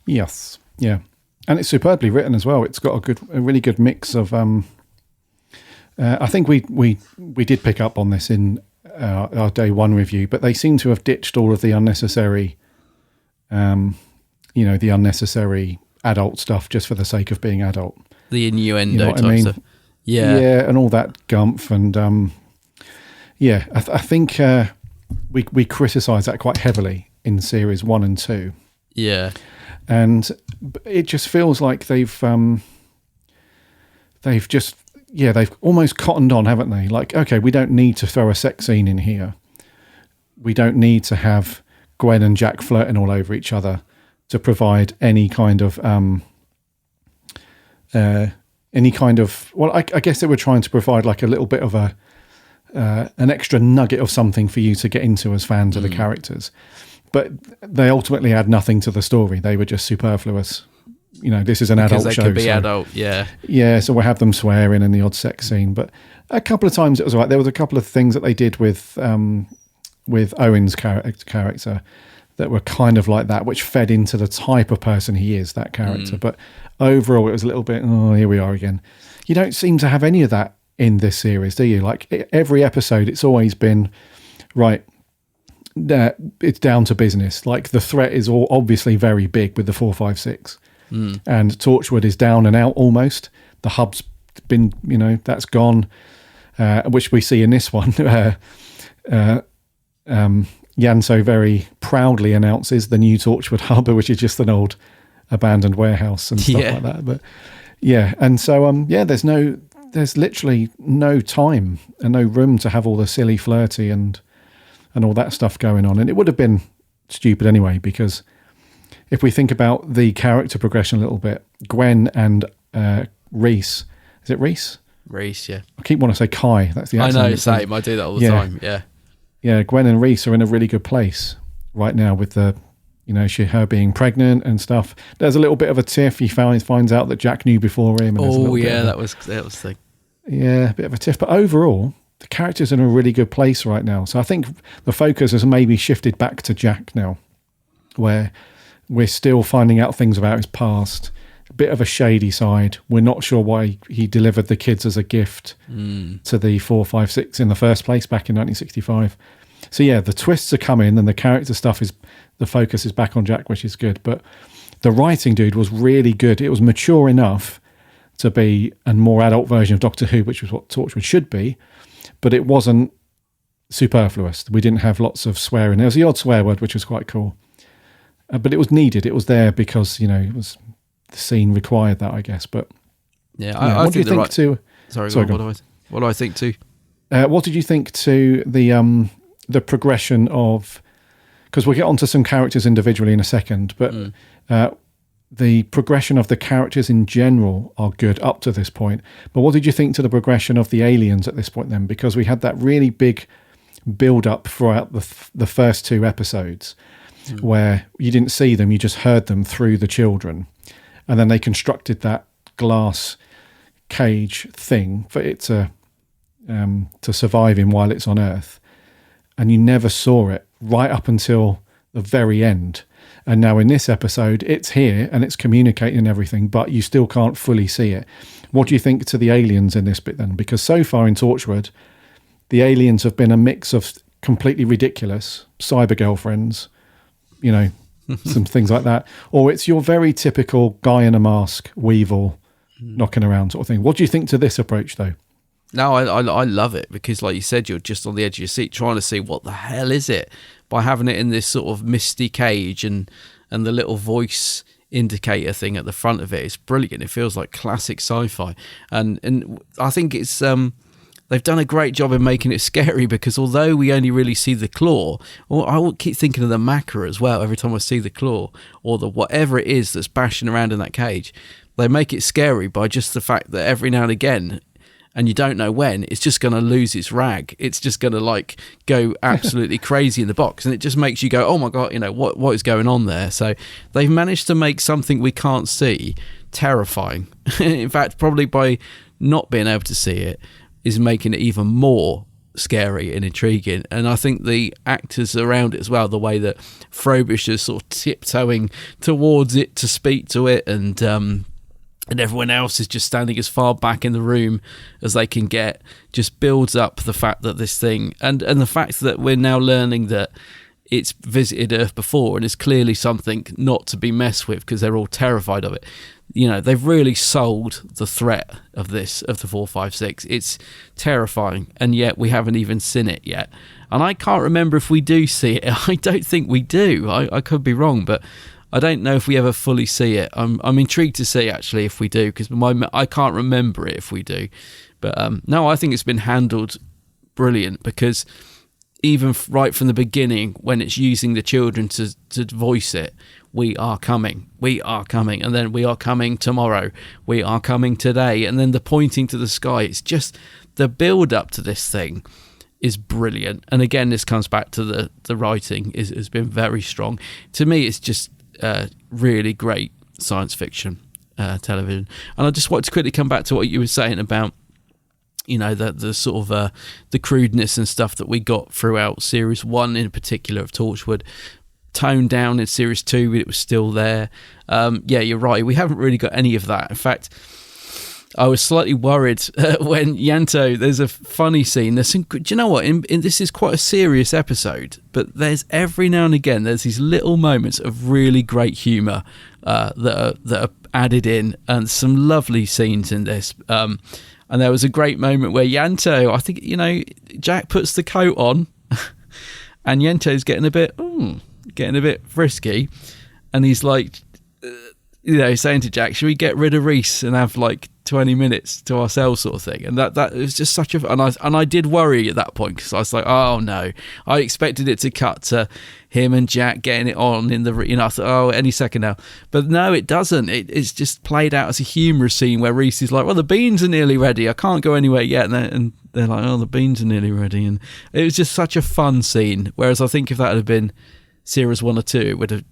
Yes, yeah. And it's superbly written as well. It's got a really good mix of. I think we did pick up on this in our day 1 review, but they seem to have ditched all of the unnecessary, the unnecessary adult stuff just for the sake of being adult. The innuendo, you know what I mean? Stuff. Yeah, and all that gumph, and I think we criticise that quite heavily in series 1 and 2. Yeah. And it just feels like they've almost cottoned on, haven't they? Like, okay, we don't need to throw a sex scene in here. We don't need to have Gwen and Jack flirting all over each other to provide any kind of well, I guess they were trying to provide like a little bit of an extra nugget of something for you to get into as fans of the characters. But they ultimately add nothing to the story. They were just superfluous. You know, this is an adult show. Because they could be adult, yeah. Yeah, so we'll have them swearing in the odd sex scene. But a couple of times it was all right. There was a couple of things that they did with Owen's character that were kind of like that, which fed into the type of person he is, that character. But overall, it was a little bit, oh, here we are again. You don't seem to have any of that in this series, do you? Like, every episode, it's always been, right, it's down to business. Like, the threat is all obviously very big with the 456, and Torchwood is down and out almost. The hub's been, that's gone, which we see in this one. Yanso very proudly announces the new Torchwood hub, which is just an old abandoned warehouse and stuff like that. But yeah, and so there's literally no time and no room to have all the silly flirty and all that stuff going on. And it would have been stupid anyway, because if we think about the character progression a little bit, Gwen and Reese, is it Reese? Reese, yeah. I keep wanting to say Kai. That's the accent. I know, same. I do that all the time. Yeah. Yeah, Gwen and Reese are in a really good place right now with the, her being pregnant and stuff. There's a little bit of a tiff. He finds out that Jack knew before him. And that was the thing. Yeah, a bit of a tiff. But overall, the character's in a really good place right now. So I think the focus has maybe shifted back to Jack now, where we're still finding out things about his past, bit of a shady side. We're not sure why he delivered the kids as a gift to the 456 in the first place back in 1965. So yeah, the twists are coming and the character stuff the focus is back on Jack, which is good. But the writing, dude, was really good. It was mature enough to be a more adult version of Doctor Who, which was what Torchwood should be, but it wasn't superfluous. We didn't have lots of swearing. There was the odd swear word, which was quite cool. But it was needed. It was there because, it was the scene required that, I guess. But I what do you think to... Sorry, what do I think to? What did you think to the progression of... Because we'll get onto some characters individually in a second, but the progression of the characters in general are good up to this point. But what did you think to the progression of the aliens at this point then? Because we had that really big build-up throughout the first 2 episodes where you didn't see them, you just heard them through the children. And then they constructed that glass cage thing for it to survive in while it's on Earth. And you never saw it right up until the very end. And now in this episode, it's here and it's communicating everything, but you still can't fully see it. What do you think to the aliens in this bit then? Because so far in Torchwood, the aliens have been a mix of completely ridiculous cyber girlfriends, some things like that. Or it's your very typical guy in a mask, Weevil, knocking around sort of thing. What do you think to this approach though? No, I love it because, like you said, you're just on the edge of your seat trying to see what the hell is it by having it in this sort of misty cage and the little voice indicator thing at the front of it. It's brilliant. It feels like classic sci-fi, and I think it's they've done a great job in making it scary because although we only really see the claw, or I will keep thinking of the maca as well every time I see the claw or the whatever it is that's bashing around in that cage. They make it scary by just the fact that every now and again, and you don't know when, it's just going to lose its rag. It's just going to go absolutely crazy in the box. And it just makes you go, oh my God, what is going on there? So they've managed to make something we can't see terrifying. In fact, probably by not being able to see it is making it even more scary and intriguing. And I think the actors around it as well, the way that Frobisher is sort of tiptoeing towards it to speak to it and everyone else is just standing as far back in the room as they can get, just builds up the fact that this thing, and the fact that we're now learning that it's visited Earth before and it's clearly something not to be messed with because they're all terrified of it. They've really sold the threat of the 456. It's terrifying, and yet we haven't even seen it yet. And I can't remember if we do see it. I don't think we do. I could be wrong, but I don't know if we ever fully see it. I'm intrigued to see actually if we do, because I can't remember it if we do. But no, I think it's been handled brilliant because even right from the beginning, when it's using the children to voice it, we are coming, and then we are coming tomorrow, we are coming today, and then the pointing to the sky. It's just the build up to this thing is brilliant. And again, this comes back to the writing has been very strong. To me, it's just really great science fiction television. And I just wanted to quickly come back to what you were saying about the sort of the crudeness and stuff that we got throughout series 1 in particular of Torchwood. Toned down in series 2, it was still there. Yeah, you're right, we haven't really got any of that. In fact, I was slightly worried when Yanto, there's a funny scene. There's some, do you know what? In this is quite a serious episode, but there's every now and again, there's these little moments of really great humour that are added in, and some lovely scenes in this. And there was a great moment where Yanto, I think, Jack puts the coat on and Yanto's getting a bit frisky, and he's like, saying to Jack, should we get rid of Reese and have 20 minutes to ourselves, sort of thing? And that was just such a, and I did worry at that point because I was like, oh no, I expected it to cut to him and Jack getting it on in the, I thought, oh, any second now, but no, it doesn't. It's just played out as a humorous scene where Reese is like, well, the beans are nearly ready, I can't go anywhere yet, and they're like, oh, the beans are nearly ready, and it was just such a fun scene. Whereas I think if that had been series 1 or 2, it would have,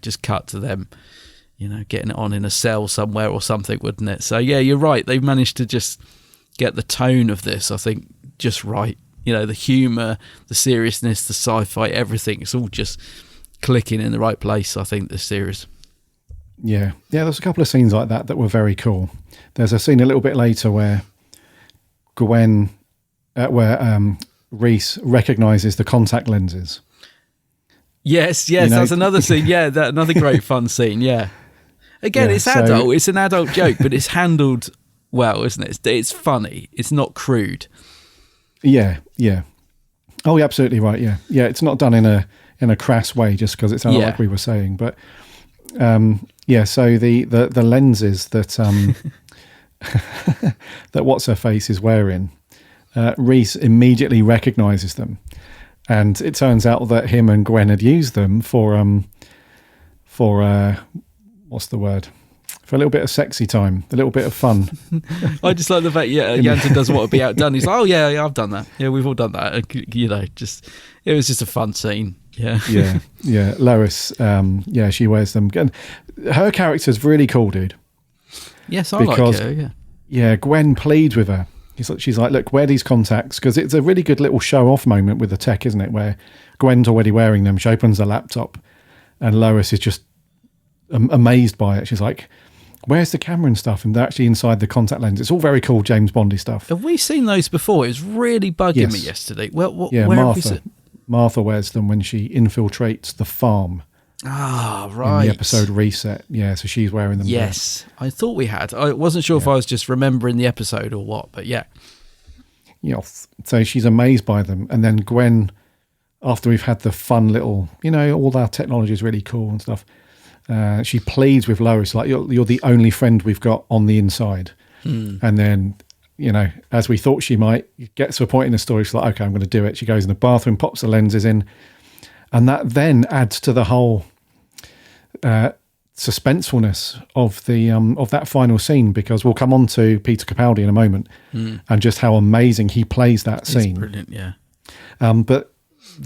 just cut to them getting it on in a cell somewhere or something, wouldn't it? So yeah, you're right. They've managed to just get the tone of this, I think, just right. The humour, the seriousness, the sci-fi, everything. It's all just clicking in the right place, I think, this series. Yeah, there's a couple of scenes like that were very cool. There's a scene a little bit later where Reese recognises the contact lenses. Yes, that's another scene. Yeah, another great fun scene. Yeah. Again, it's adult. It's an adult joke, but it's handled well, isn't it? It's funny. It's not crude. Yeah. Oh, you're absolutely right. Yeah. It's not done in a crass way just because it's like we were saying, but so the lenses that that what's her face is wearing, Reese immediately recognises them, and it turns out that him and Gwen had used them for what's the word? For a little bit of sexy time, a little bit of fun. I just like the fact, Jansen doesn't want to be outdone. He's like, oh yeah, I've done that. Yeah, we've all done that. It was just a fun scene. Yeah. Lois, she wears them. And her character's really cool, dude. Yes, I like her. Yeah. Yeah, Gwen pleads with her. She's like, look, wear these contacts, because it's a really good little show-off moment with the tech, isn't it? Where Gwen's already wearing them. She opens the laptop, and Lois is just amazed by it. She's like, where's the camera and stuff? And they're actually inside the contact lens. It's all very cool James Bondy stuff. Have we seen those before? It was really bugging me yesterday. Well, where Martha wears them when she infiltrates the farm. Ah, right. In the episode Reset. Yeah, so she's wearing them. Yes, there. I thought we had. I wasn't sure if I was just remembering the episode or what, but yeah. Yeah, so she's amazed by them. And then Gwen, after we've had the fun little, all our technology is really cool and stuff, she pleads with Lois, like, you're the only friend we've got on the inside. And then, as we thought she might, get to a point in the story, she's like, okay, I'm going to do it. She goes in the bathroom, pops the lenses in, and that then adds to the whole suspensefulness of the of that final scene, because we'll come on to Peter Capaldi in a moment and just how amazing he plays that scene. It's brilliant, yeah. But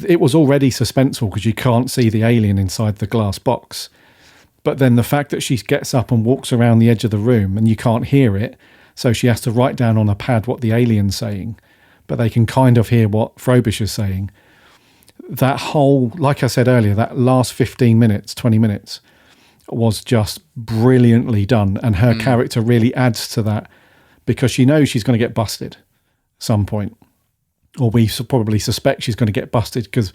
it was already suspenseful because you can't see the alien inside the glass box. But then the fact that she gets up and walks around the edge of the room and you can't hear it, so she has to write down on a pad what the alien's saying, but they can kind of hear what Frobisher's saying. That whole, like I said earlier, that last 15 minutes, 20 minutes was just brilliantly done. And her character really adds to that, because she knows she's going to get busted at some point. Or we probably suspect she's going to get busted, because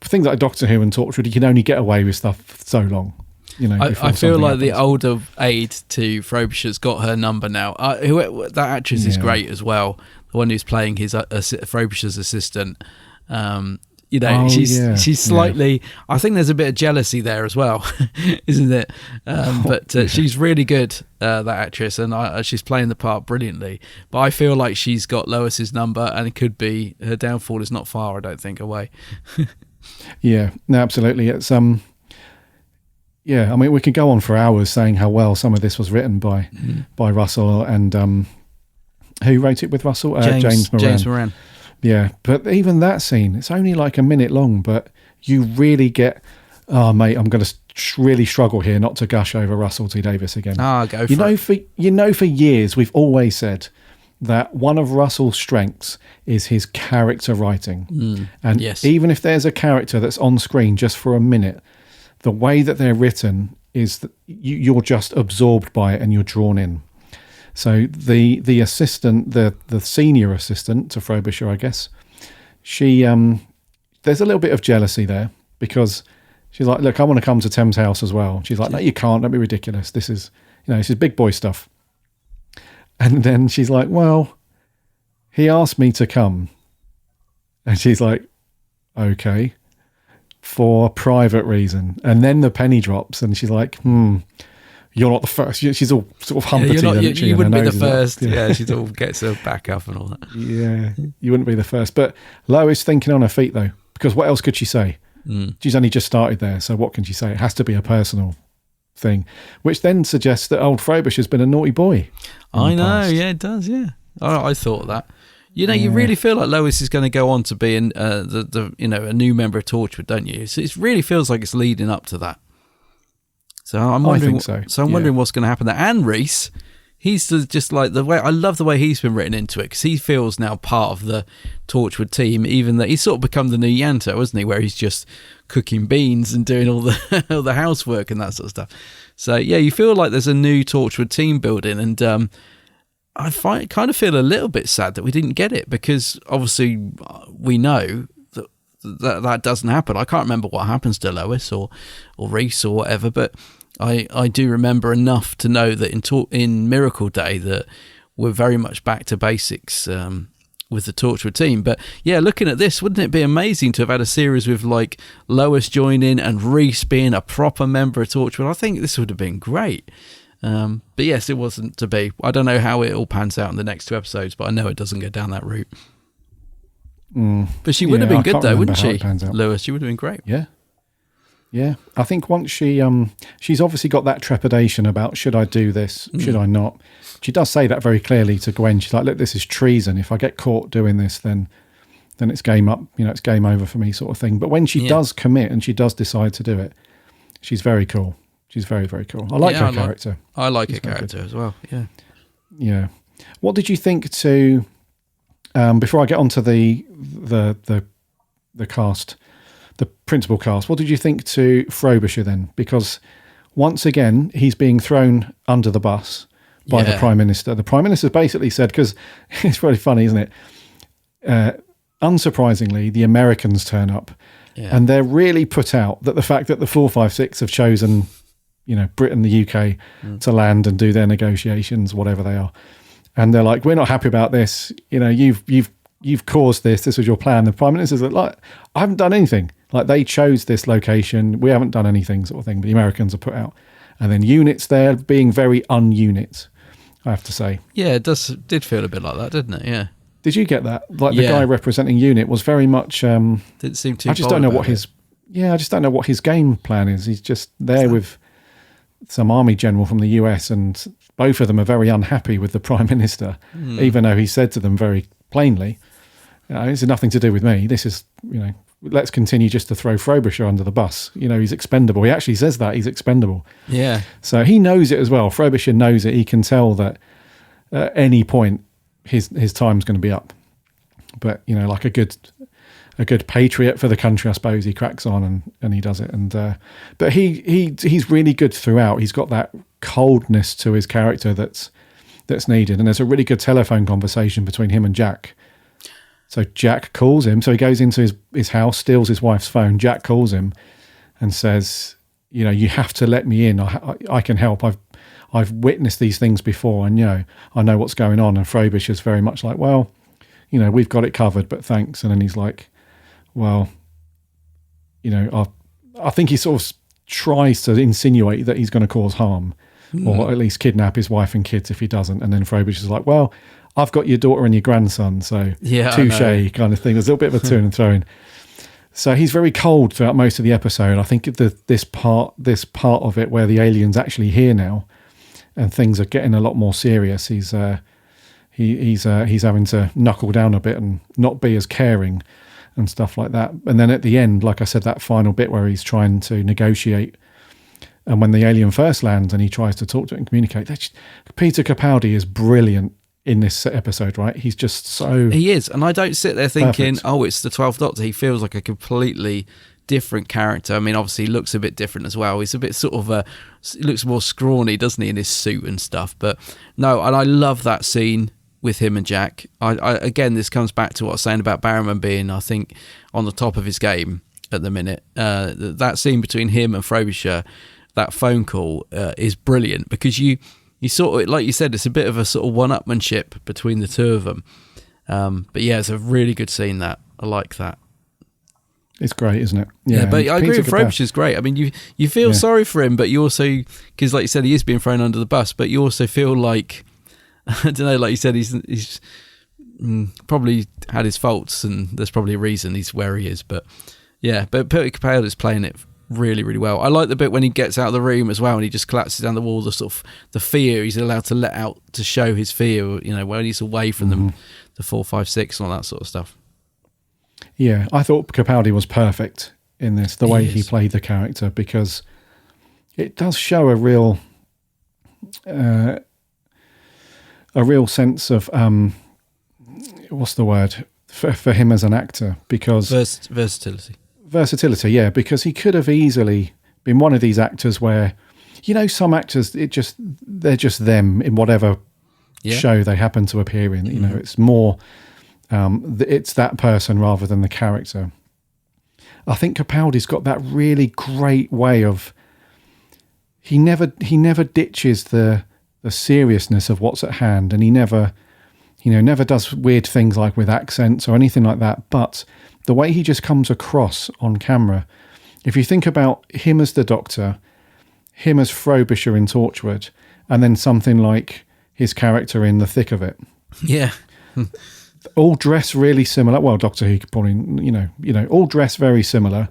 for things like Doctor Who and Torchwood, you can only get away with stuff for so long. I feel like the older aide to Frobisher's got her number now. That actress is great as well. The one who's playing his Frobisher's assistant. She's slightly. I think there's a bit of jealousy there as well, isn't it? But she's really good, that actress, and she's playing the part brilliantly. But I feel like she's got Lois's number, and it could be her downfall is not far, I don't think, away. Yeah, no, absolutely. It's I mean, we could go on for hours saying how well some of this was written by Russell, and who wrote it with Russell? James Moran. James Moran. Yeah, but even that scene, it's only like a minute long, but you really get, oh, mate, I'm going to really struggle here not to gush over Russell T Davies again. Go for it. For years, we've always said that one of Russell's strengths is his character writing. And even if there's a character that's on screen just for a minute, the way that they're written is that you're just absorbed by it and you're drawn in. So the assistant, the senior assistant to Frobisher, I guess, she there's a little bit of jealousy there, because she's like, look, I want to come to Thames House as well. She's like, no, you can't. Don't be ridiculous. This is big boy stuff. And then she's like, well, he asked me to come. And she's like, okay, for a private reason. And then the penny drops and she's like, you're not the first. She's all sort of humpity. You wouldn't be the first. Yeah, she all gets her back up and all that. Yeah, you wouldn't be the first. But Lois thinking on her feet, though, because what else could she say? She's only just started there, so what can she say? It has to be a personal thing, which then suggests that old Frobisher's been a naughty boy. I know, yeah, it does, yeah. I thought that. You really feel like Lois is going to go on to be a new member of Torchwood, don't you? So it really feels like it's leading up to that. So I'm wondering. I think so. I'm wondering what's going to happen there. And Reese, he's just like the way. I love the way he's been written into it, because he feels now part of the Torchwood team. Even that he's sort of become the new Yanto, isn't he? Where he's just cooking beans and doing all the all the housework and that sort of stuff. So yeah, you feel like there's a new Torchwood team building, and I kind of feel a little bit sad that we didn't get it, because obviously we know that doesn't happen. I can't remember what happens to Lois or Reese or whatever, but I do remember enough to know that in Miracle Day that we're very much back to basics with the Torchwood team. But yeah, looking at this, wouldn't it be amazing to have had a series with like Lois joining and Reese being a proper member of Torchwood? I think this would have been great. But yes, it wasn't to be. I don't know how it all pans out in the next 2 episodes, but I know it doesn't go down that route. But she would have been good though, wouldn't she, Lois? She would have been great. Yeah. I think once she's obviously got that trepidation about, should I do this? Should I not? She does say that very clearly to Gwen. She's like, look, this is treason. If I get caught doing this, then it's game up. It's game over for me, sort of thing. But when she does commit and she does decide to do it, she's very cool. She's very, very cool. I like her character. I like her character as well. Yeah. What did you think to? Before I get onto the cast, the principal cast, what did you think to Frobisher then? Because once again, he's being thrown under the bus by the Prime Minister. The Prime Minister basically said, because it's really funny, isn't it? Unsurprisingly, the Americans turn up and they're really put out that the fact that the 456 have chosen, Britain, the UK to land and do their negotiations, whatever they are. And they're like, we're not happy about this. You've caused this. This was your plan. The Prime Minister's like, I haven't done anything. Like, they chose this location. We haven't done anything, sort of thing. But the Americans are put out. And then units there being very un-unit, I have to say. Yeah, it did feel a bit like that, didn't it? Yeah. Did you get that? Like, the guy representing unit was very much... didn't seem too... I just don't know what his... Yeah, I just don't know what his game plan is. He's just there with some army general from the US, and both of them are very unhappy with the Prime Minister, even though he said to them very plainly, this has nothing to do with me. This is, let's continue just to throw Frobisher under the bus. He's expendable. He actually says that he's expendable. Yeah. So he knows it as well. Frobisher knows it. He can tell that at any point his time's going to be up. But, like a good patriot for the country, I suppose, he cracks on and he does it. And but he's really good throughout. He's got that coldness to his character that's needed. And there's a really good telephone conversation between him and Jack. So Jack calls him. So he goes into his house, steals his wife's phone. Jack calls him and says, you have to let me in. I can help. I've witnessed these things before. I know what's going on. And Frobisher's very much like, well, we've got it covered, but thanks. And then he's like, well, I think he sort of tries to insinuate that he's going to cause harm or at least kidnap his wife and kids if he doesn't. And then Frobisher's like, well, I've got your daughter and your grandson, so touche kind of thing. There's a little bit of a to and throwing. So he's very cold throughout most of the episode. I think this part of it where the alien's actually here now and things are getting a lot more serious, he's having to knuckle down a bit and not be as caring and stuff like that. And then at the end, like I said, that final bit where he's trying to negotiate, and when the alien first lands and he tries to talk to it and communicate, Peter Capaldi is brilliant in this episode, right? He's just so... He is, and I don't sit there thinking, perfect. It's the 12th Doctor. He feels like a completely different character. I mean, obviously he looks a bit different as well. He's a bit sort of he looks more scrawny, doesn't he, in his suit and stuff. But no, and I love that scene with him and Jack. I again, this comes back to what I was saying about Barrowman being, I think, on the top of his game at the minute. That scene between him and Frobisher, that phone call is brilliant, because you sort of, like you said, it's a bit of a sort of one-upmanship between the two of them. But yeah, it's a really good scene, that. I like that. It's great, isn't it? Yeah, but I agree with Frobisher's great. I mean, you feel sorry for him, but you also, because like you said, he is being thrown under the bus, but you also feel like, I don't know, like you said, he's probably had his faults, and there's probably a reason he's where he is. But yeah, but Peter Capaldi is playing it really, really well. I like the bit when he gets out of the room as well, and he just collapses down the wall. The sort of the fear he's allowed to let out to show his fear. When he's away from them, the 456 and all that sort of stuff. Yeah, I thought Capaldi was perfect in this. The way he played the character, because it does show a real sense of what's the word for him as an actor, because versatility. Yeah, because he could have easily been one of these actors where some actors, they're just them in whatever show they happen to appear in. It's more, it's that person rather than the character. I think Capaldi's got that really great way of, he never ditches the seriousness of what's at hand, and he never does weird things like with accents or anything like that. But the way he just comes across on camera, if you think about him as the Doctor, him as Frobisher in Torchwood, and then something like his character in The Thick of It. Yeah. All dress really similar. Well, Doctor Who could probably, all dress very similar,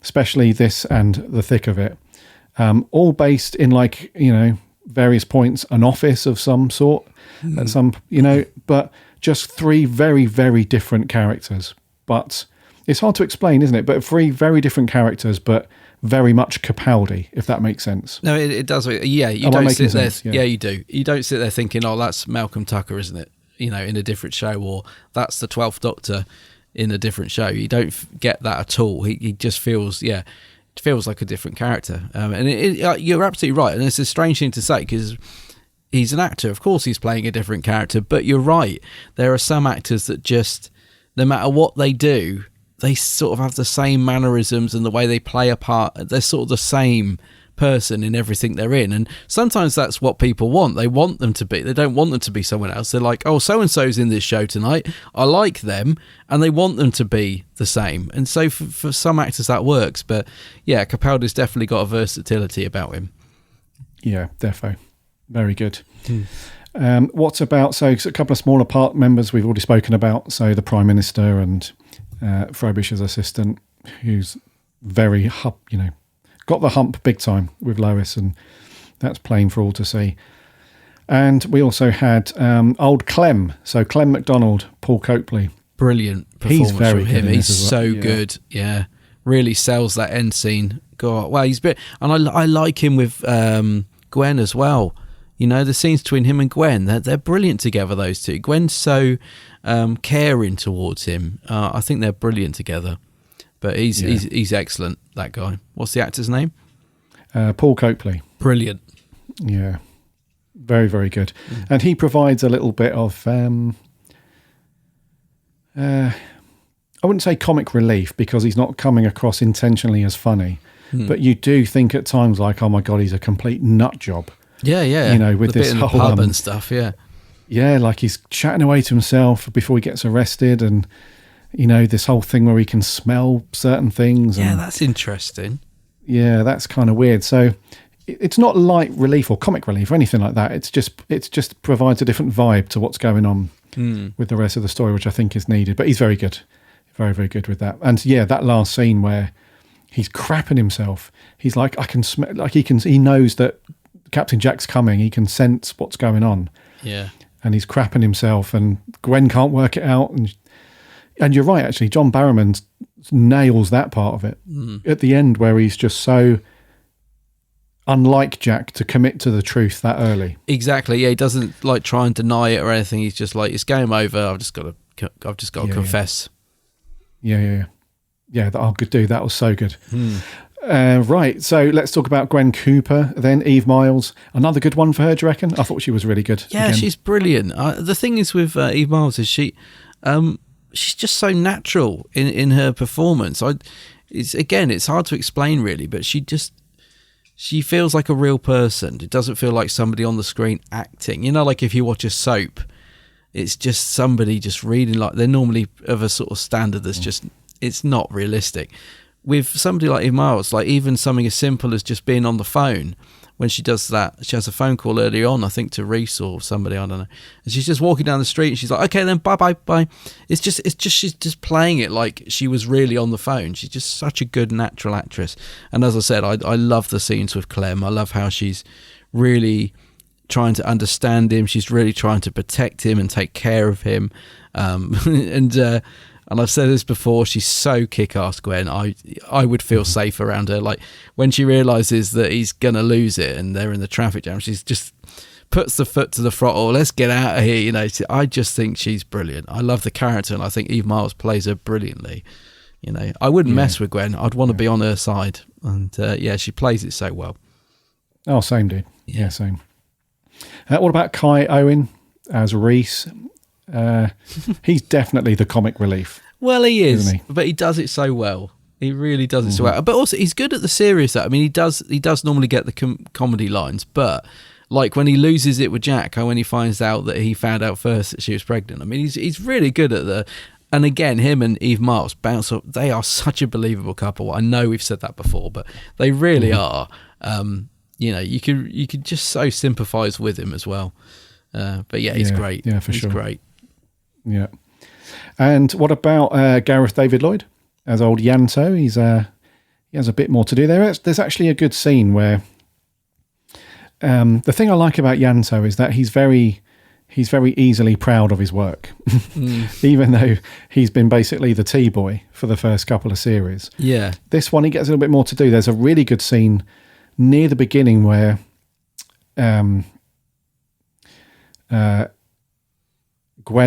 especially this and The Thick of It. All based in various points, an office of some sort, at some, but just three very, very different characters. But it's hard to explain, isn't it? But three very different characters, but very much Capaldi, if that makes sense. No, it does. Yeah, you don't sit there. Yeah, you do. You don't sit there thinking, "Oh, that's Malcolm Tucker, isn't it?" In a different show, or that's the 12th Doctor in a different show. You don't get that at all. He just feels, it feels like a different character. And you're absolutely right. And it's a strange thing to say because he's an actor. Of course, he's playing a different character. But you're right. There are some actors that just, no matter what they do, they sort of have the same mannerisms and the way they play a part. They're sort of the same person in everything they're in, and sometimes that's what people want. They want them to be. They don't want them to be someone else. They're like, oh, so and so's in this show tonight, I like them, and they want them to be the same. And so for some actors that works, but yeah, Capaldi's definitely got a versatility about him. Yeah, defo, very good. What about, so a couple of smaller part members we've already spoken about, so the Prime Minister and Frobisher's assistant, who's very got the hump big time with Lois, and that's plain for all to see. And we also had old Clem, so Clem MacDonald, Paul Copley. Brilliant performance from him. He's so good. Yeah, really sells that end scene. God, well, he's and I like him with Gwen as well. The scenes between him and Gwen, they're brilliant together, those two. Gwen's so caring towards him. I think they're brilliant together. But he's excellent, that guy. What's the actor's name? Paul Copley. Brilliant. Yeah. Very, very good. And he provides a little bit of, I wouldn't say comic relief, because he's not coming across intentionally as funny. But you do think at times like, oh my God, he's a complete nut job. Yeah. With the this bit in the whole pub and stuff, yeah. Yeah, like he's chatting away to himself before he gets arrested, and this whole thing where he can smell certain things. Yeah, that's interesting. Yeah, that's kind of weird. So it's not light relief or comic relief or anything like that. It's just provides a different vibe to what's going on with the rest of the story, which I think is needed. But he's very good. Very, very good with that. And yeah, that last scene where he's crapping himself. He's like, I can smell, like he knows that Captain Jack's coming. He can sense what's going on. Yeah. And he's crapping himself, and Gwen can't work it out. And you're right, actually, John Barrowman nails that part of it at the end, where he's just so unlike Jack to commit to the truth that early. Exactly. Yeah, he doesn't like try and deny it or anything. He's just like, it's game over. I've just got to confess. Yeah. Oh, good dude. That was so good. Right, so let's talk about Gwen Cooper then. Eve Miles, another good one for her, do you reckon? I thought she was really good. Yeah, again. She's brilliant. The thing is with Eve Miles is she's just so natural in her performance. It's hard to explain really, but she feels like a real person. It doesn't feel like somebody on the screen acting. Like if you watch a soap, it's just somebody just reading, like they're normally of a sort of standard that's just, it's not realistic. With somebody like Eve Miles, like even something as simple as just being on the phone, when she does that, she has a phone call earlier on, I think to Reese or somebody, I don't know, and she's just walking down the street and she's like, okay then, bye. It's just she's just playing it like she was really on the phone. She's just such a good natural actress. And as I said, I love the scenes with Clem. I love how she's really trying to understand him. She's really trying to protect him and take care of him. And I've said this before, she's so kick-ass, Gwen. I would feel safe around her. Like when she realises that he's going to lose it and they're in the traffic jam, she's just puts the foot to the throttle. Let's get out of here. I just think she's brilliant. I love the character, and I think Eve Miles plays her brilliantly. I wouldn't mess with Gwen. I'd want to be on her side. And she plays it so well. Oh, same dude. Yeah, same. What about Kai Owen as Reese? He's definitely the comic relief. Well, he is, isn't he? but he does it so well. He really does it so well. But also, he's good at the serious. I mean, he does normally get the comedy lines, but like when he loses it with Jack, or when he finds out that he found out first that she was pregnant. I mean, he's really good at the. And again, him and Eve Marks bounce up. They are such a believable couple. I know we've said that before, but they really are. You can just so sympathise with him as well. But yeah, he's great. Yeah, for sure. He's great. Yeah. And what about Gareth David Lloyd as old Yanto? He has a bit more to do there. There's actually a good scene where the thing I like about Yanto is that he's very easily proud of his work, even though he's been basically the tea boy for the first couple of series. Yeah. This one, he gets a little bit more to do. There's a really good scene near the beginning where Gwen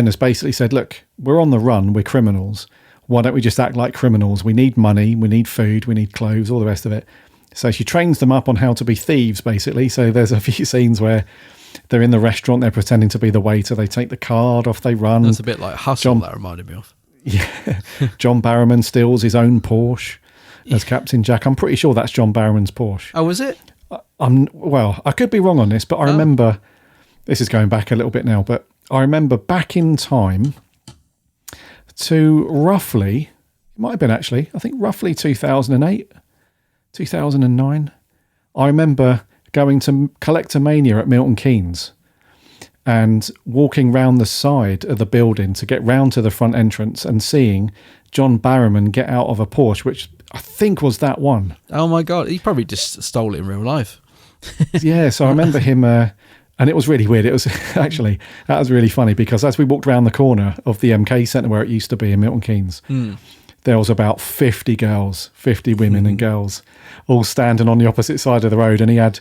has basically said, look, we're on the run, we're criminals. Why don't we just act like criminals? We need money, we need food, we need clothes, all the rest of it. So she trains them up on how to be thieves, basically. So there's a few scenes where they're in the restaurant, they're pretending to be the waiter, they take the card, off they run. That's a bit like Hustle, that reminded me of. Yeah. John Barrowman steals his own Porsche as Captain Jack. I'm pretty sure that's John Barrowman's Porsche. Oh, was it? Well, I could be wrong on this, but I remember, this is going back a little bit now, but I remember back in time to roughly, it might have been actually, I think roughly 2008, 2009. I remember going to Collectomania at Milton Keynes and walking round the side of the building to get round to the front entrance and seeing John Barrowman get out of a Porsche, which I think was that one. Oh my God, he probably just stole it in real life. Yeah, so I remember him, and it was really weird. It was actually, that was really funny because as we walked around the corner of the MK Centre where it used to be in Milton Keynes, there was about 50 women and girls all standing on the opposite side of the road, and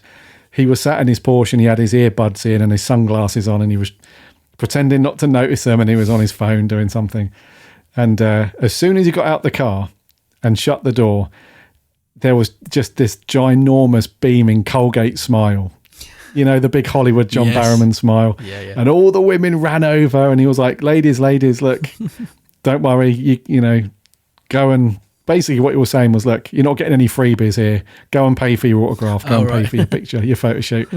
he was sat in his Porsche and he had his earbuds in and his sunglasses on and he was pretending not to notice them and he was on his phone doing something. And as soon as he got out the car and shut the door, there was just this ginormous beaming Colgate smile. You know, the big Hollywood John Barrowman smile. Yeah. And all the women ran over and he was like, ladies, look, don't worry, you know, go and... Basically, what he was saying was, look, you're not getting any freebies here. Go and pay for your autograph. Go and pay for your picture, your photo shoot.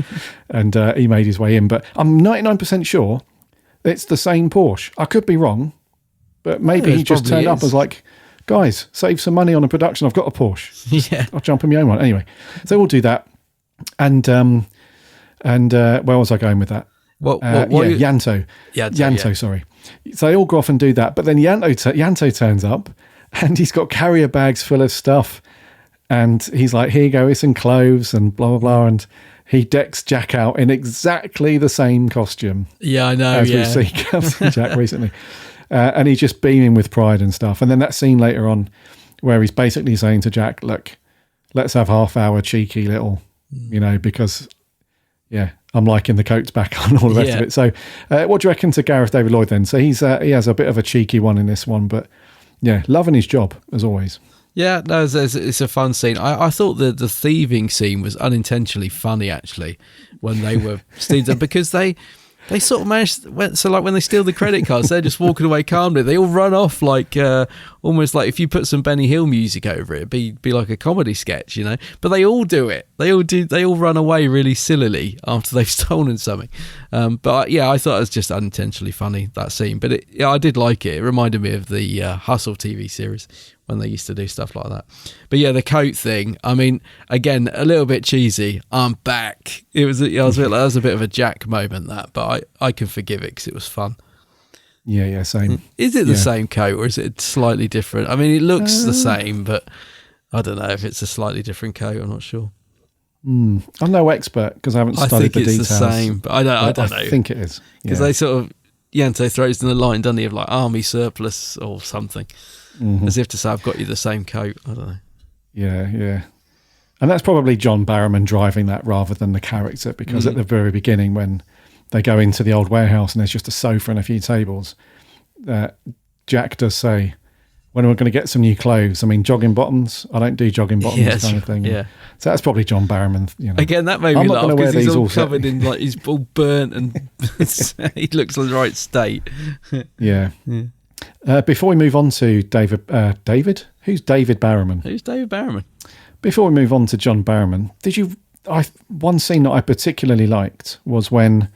And he made his way in. But I'm 99% sure it's the same Porsche. I could be wrong, but maybe he just turned up as like, guys, save some money on a production. I've got a Porsche. Yeah. I'll jump in my own one. Anyway, so we'll do that. And where was I going with that? Yanto. Yanto, sorry. So they all go off and do that. But then Yanto turns up. And he's got carrier bags full of stuff. And he's like, here you go, here's some clothes and blah, blah, blah. And he decks Jack out in exactly the same costume. Yeah, I know. As we see Captain Jack recently. And he's just beaming with pride and stuff. And then that scene later on where he's basically saying to Jack, look, let's have half-hour cheeky little, you know, because, yeah, I'm liking the coats back on all the rest of it. So what do you reckon to Gareth David Lloyd then? So he has a bit of a cheeky one in this one, but... yeah, loving his job, as always. Yeah, no, it's a fun scene. I thought the thieving scene was unintentionally funny, actually, when they were stealing, because they sort of managed, so like when they steal the credit cards, they're just walking away calmly. They all run off like, almost like if you put some Benny Hill music over it, it'd be like a comedy sketch, you know? But they all do it. They all run away really sillily after they've stolen something. But yeah, I thought it was just unintentionally funny, that scene. But I did like it. It reminded me of the Hustle TV series when they used to do stuff like that. But yeah, the coat thing, I mean, again, a little bit cheesy. I'm back. That was a bit of a Jack moment, that, but I can forgive it because it was fun. Yeah, same. Is it the same coat or is it slightly different? I mean, it looks the same, but I don't know if it's a slightly different coat. I'm not sure. I'm no expert because I haven't studied the details. I think it's the same, but I don't know. I think it is. Because they sort of, Yanto throws in the line, doesn't he, of like army surplus or something. As if to say, I've got you the same coat. I don't know. Yeah. And that's probably John Barrowman driving that rather than the character, because at the very beginning when they go into the old warehouse and there's just a sofa and a few tables, Jack does say, when we're going to get some new clothes. I mean, jogging bottoms. I don't do jogging bottoms kind of thing. Yeah. So that's probably John Barrowman. Again, that made me laugh because he's all covered in like he's all burnt and he looks in the right state. Yeah. Before we move on to David, who's David Barrowman? Who's David Barrowman? Before we move on to John Barrowman, one scene that I particularly liked was when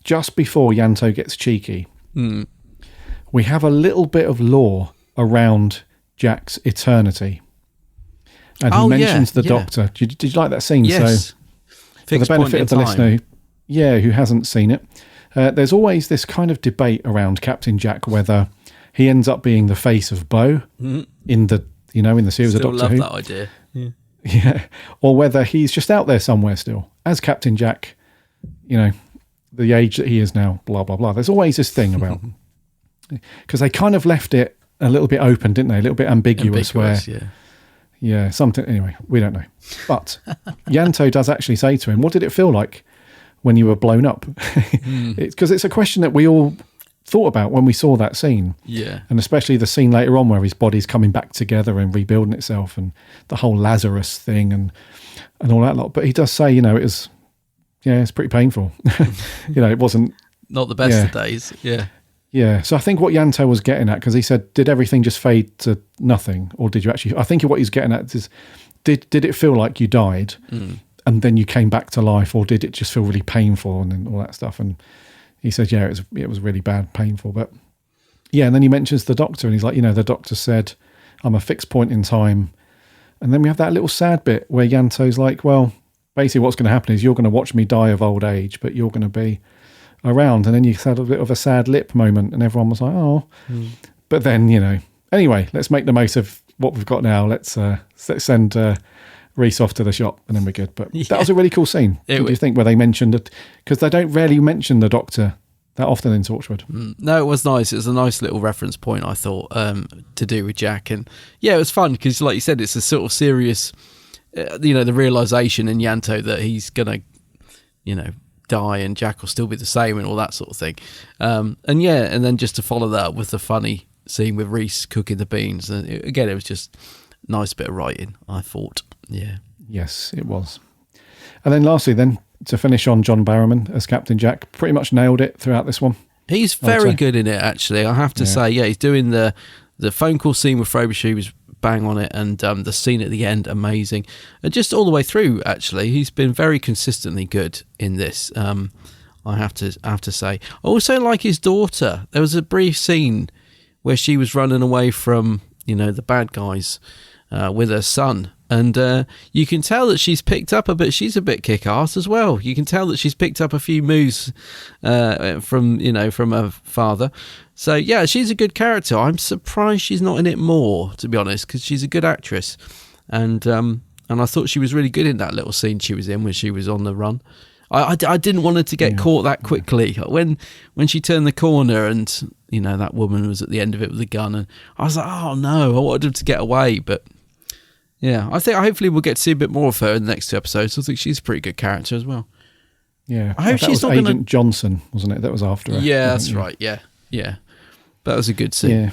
just before Yanto gets cheeky, we have a little bit of lore around Jack's eternity. And he mentions the Doctor. Did you like that scene? Yes. So, for the benefit of the listener, who hasn't seen it, there's always this kind of debate around Captain Jack whether he ends up being the face of Bo in the series of Doctor Who. Love that idea. Yeah, or whether he's just out there somewhere still as Captain Jack. The age that he is now. Blah blah blah. There's always this thing about because they kind of left it a little bit open, didn't they? A little bit ambiguous where. Yeah, something. Anyway, we don't know. But Yanto does actually say to him, "What did it feel like when you were blown up?" Because it's a question that we all thought about when we saw that scene. Yeah, and especially the scene later on where his body's coming back together and rebuilding itself, and the whole Lazarus thing and all that lot. But he does say, it was, it's pretty painful. It wasn't not the best of days. Yeah. Yeah, so I think what Yanto was getting at, because he said, did everything just fade to nothing? Or did you actually... I think what he's getting at is, did it feel like you died and then you came back to life, or did it just feel really painful and then all that stuff? And he said, it was really bad, painful. But yeah, and then he mentions the Doctor, and he's like, the Doctor said, I'm a fixed point in time. And then we have that little sad bit where Yanto's like, well, basically what's going to happen is you're going to watch me die of old age, but you're going to be... around, and then you had a bit of a sad lip moment, and everyone was like, "Oh," but then Anyway, let's make the most of what we've got now. Let's send Reese off to the shop, and then we're good. But that was a really cool scene. What do you think? Where they mentioned it, because they don't rarely mention the Doctor that often in Torchwood. No, it was nice. It was a nice little reference point, I thought, to do with Jack, and it was fun because, like you said, it's a sort of serious, the realization in Yanto that he's gonna, die and Jack will still be the same and all that sort of thing. And then just to follow that up with the funny scene with Reese cooking the beans. And it was just a nice bit of writing, I thought. Yeah. Yes, it was. And then lastly, to finish on John Barrowman as Captain Jack, pretty much nailed it throughout this one. He's very good in it, actually. I have to say, he's doing the phone call scene with Frobisher. He was bang on it, and the scene at the end, amazing, and just all the way through. Actually, he's been very consistently good in this. I have to say. I also like his daughter. There was a brief scene where she was running away from the bad guys with her son, and you can tell that she's picked up a bit. She's a bit kick-ass as well. You can tell that she's picked up a few moves from her father. So yeah, she's a good character. I'm surprised she's not in it more, to be honest, because she's a good actress, and I thought she was really good in that little scene she was in when she was on the run. I didn't want her to get caught that quickly. When she turned the corner and that woman was at the end of it with a gun, and I was like, oh no, I wanted her to get away. But yeah, I think hopefully we'll get to see a bit more of her in the next 2 episodes. I think she's a pretty good character as well. Yeah, I hope she's not Agent Johnson, wasn't it? That was after her. Yeah, that's right. Yeah. That was a good scene. Yeah.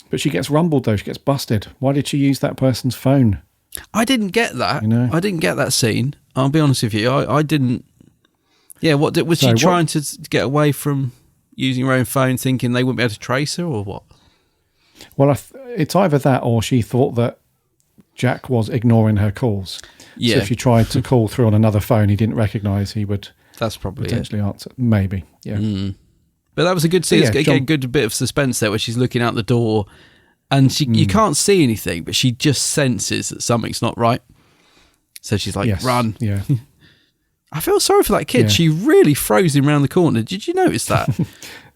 But she gets rumbled, though. She gets busted. Why did she use that person's phone? I didn't get that. I didn't get that scene. I'll be honest with you. I didn't. Yeah, was she trying to get away from using her own phone, thinking they wouldn't be able to trace her, or what? Well, it's either that or she thought that Jack was ignoring her calls. Yeah. So if she tried to call through on another phone he didn't recognise, he would That's probably potentially answer. Maybe, yeah. But that was a good scene. A good bit of suspense there where she's looking out the door and you can't see anything, but she just senses that something's not right. So she's like, run. Yeah. I feel sorry for that kid. Yeah. She really throws him around the corner. Did you notice that?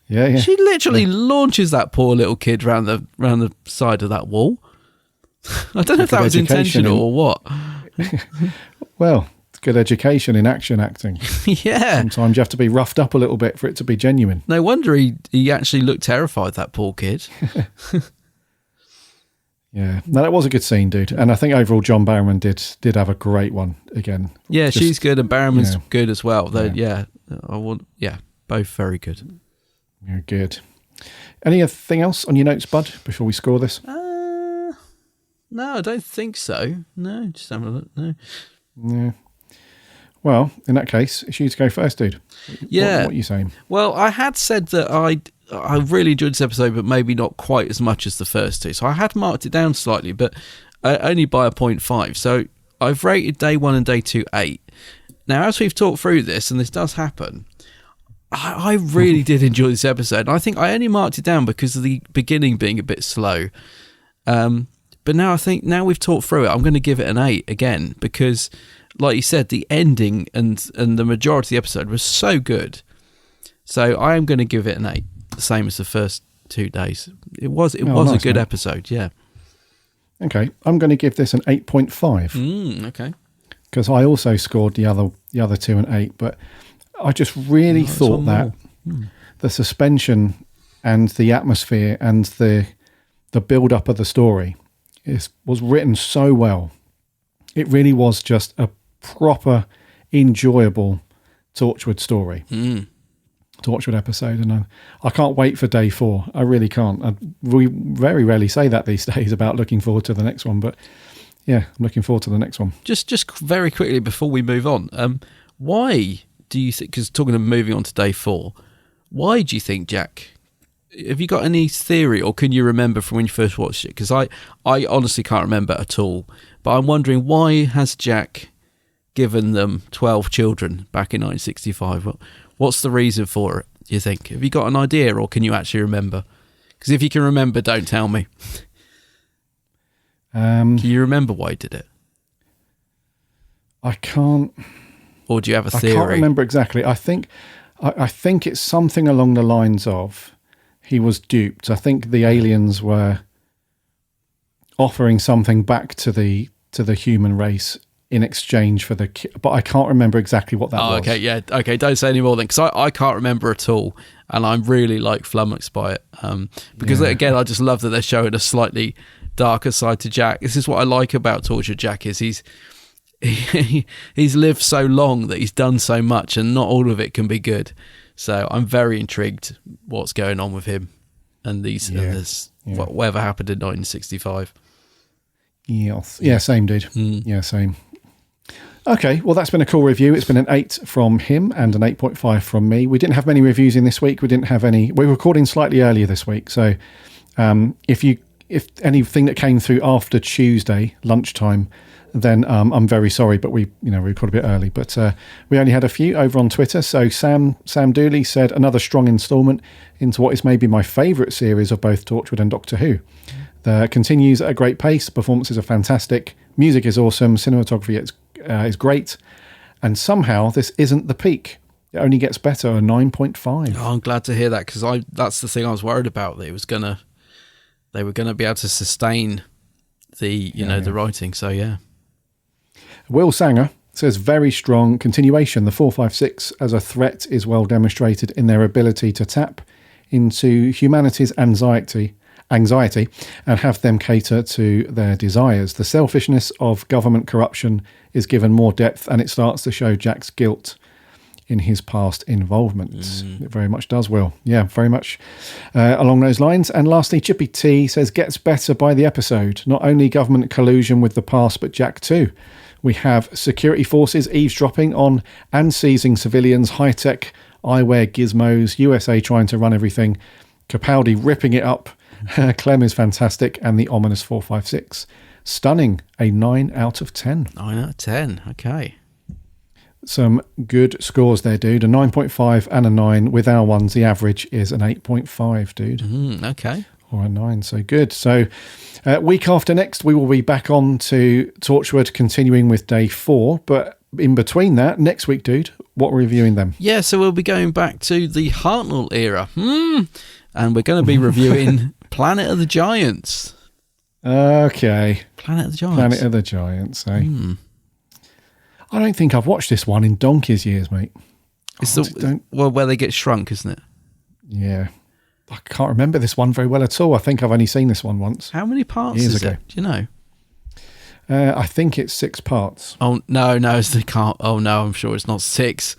Yeah. She literally launches that poor little kid round the side of that wall. I don't know if that was intentional or what. Well, it's good education in action acting. Yeah. Sometimes you have to be roughed up a little bit for it to be genuine. No wonder he actually looked terrified, that poor kid. Yeah. No, that was a good scene, dude. And I think overall John Barrowman did have a great one again. Yeah, she's good and Barrowman's good as well. Both very good. Yeah, good. Anything else on your notes, Bud, before we score this? No, I don't think so. No, just having a look. No. Yeah. Well, in that case, it's you to go first, dude. Yeah. What are you saying? Well, I had said that I really enjoyed this episode, but maybe not quite as much as the first two. So I had marked it down slightly, but only by a 0.5. So I've rated day 1 and day 2 8. Now, as we've talked through this, and this does happen, I really did enjoy this episode. I think I only marked it down because of the beginning being a bit slow. But now I think, now we've talked through it, I'm going to give it an 8 again, because, like you said, the ending and the majority of the episode was so good. So I am going to give it an 8, the same as the first 2 days. It was nice, a good episode, yeah. Okay, I'm going to give this an 8.5. Okay. Because I also scored the other 2 and 8, but I just really thought that the suspension and the atmosphere and the build-up of the story was written so well. It really was just a proper, enjoyable Torchwood story. Torchwood episode, and I can't wait for day 4. I really can't. We very rarely say that these days about looking forward to the next one, but yeah, I'm looking forward to the next one. Just very quickly before we move on, why do you think, because talking of moving on to day 4, why do you think Jack, have you got any theory, or can you remember from when you first watched it? Because I honestly can't remember at all, but I'm wondering, why has Jack given them 12 children back in 1965? What's the reason for it, do you think? Have you got an idea, or can you actually remember? Because if you can remember, don't tell me. Can you remember why he did it? I can't. Or do you have a theory? I can't remember exactly. I think it's something along the lines of he was duped. I think the aliens were offering something back to the human race in exchange for but I can't remember exactly what that was. Okay, yeah, okay. Don't say any more then, because I can't remember at all, and I'm really flummoxed by it. Because again, I just love that they're showing a slightly darker side to Jack. This is what I like about Torchwood Jack, is he's lived so long that he's done so much, and not all of it can be good. So I'm very intrigued what's going on with him and whatever happened in 1965. Yeah, same, dude. Yeah, same. Okay, well, that's been a cool review. It's been an 8 from him and an 8.5 from me. We didn't have many reviews in this week. We're recording slightly earlier this week, so if anything that came through after Tuesday lunchtime, then I'm very sorry, but we recorded a bit early. But we only had a few over on Twitter. So Sam Dooley said, another strong instalment into what is maybe my favourite series of both Torchwood and Doctor Who. Continues at a great pace. Performances are fantastic. Music is awesome. Cinematography is great. And somehow this isn't the peak. It only gets better, a 9.5. Oh, I'm glad to hear that, because that's the thing I was worried about, that they were gonna be able to sustain the writing. So yeah. Will Sanger says, very strong continuation. The 456 as a threat is well demonstrated in their ability to tap into humanity's anxiety and have them cater to their desires. The selfishness of government corruption is given more depth, and it starts to show Jack's guilt in his past involvements. It very much does, Will. Yeah, very much along those lines. And lastly, Chippy T says, gets better by the episode. Not only government collusion with the past, but Jack too. We have security forces eavesdropping on and seizing civilians, high-tech eyewear gizmos, USA trying to run everything, Capaldi ripping it up, Clem is fantastic, and the ominous 456. Stunning, a 9 out of 10. 9 out of 10, okay. Some good scores there, dude. A 9.5 and a 9. With our ones, the average is an 8.5, dude. Okay. Or a 9, so good. So week after next, we will be back on to Torchwood, continuing with day 4. But in between that, next week, dude, what are we reviewing then? Yeah, so we'll be going back to the Hartnell era. And we're going to be reviewing Planet of the Giants. Okay. Planet of the Giants. Planet of the Giants, eh? I don't think I've watched this one in donkey's years, mate. It's where they get shrunk, isn't it? Yeah. I can't remember this one very well at all. I think I've only seen this one once. How many parts is it? Do you know? I think it's 6 parts. Oh, no, it's the car. Oh, no, I'm sure it's not 6.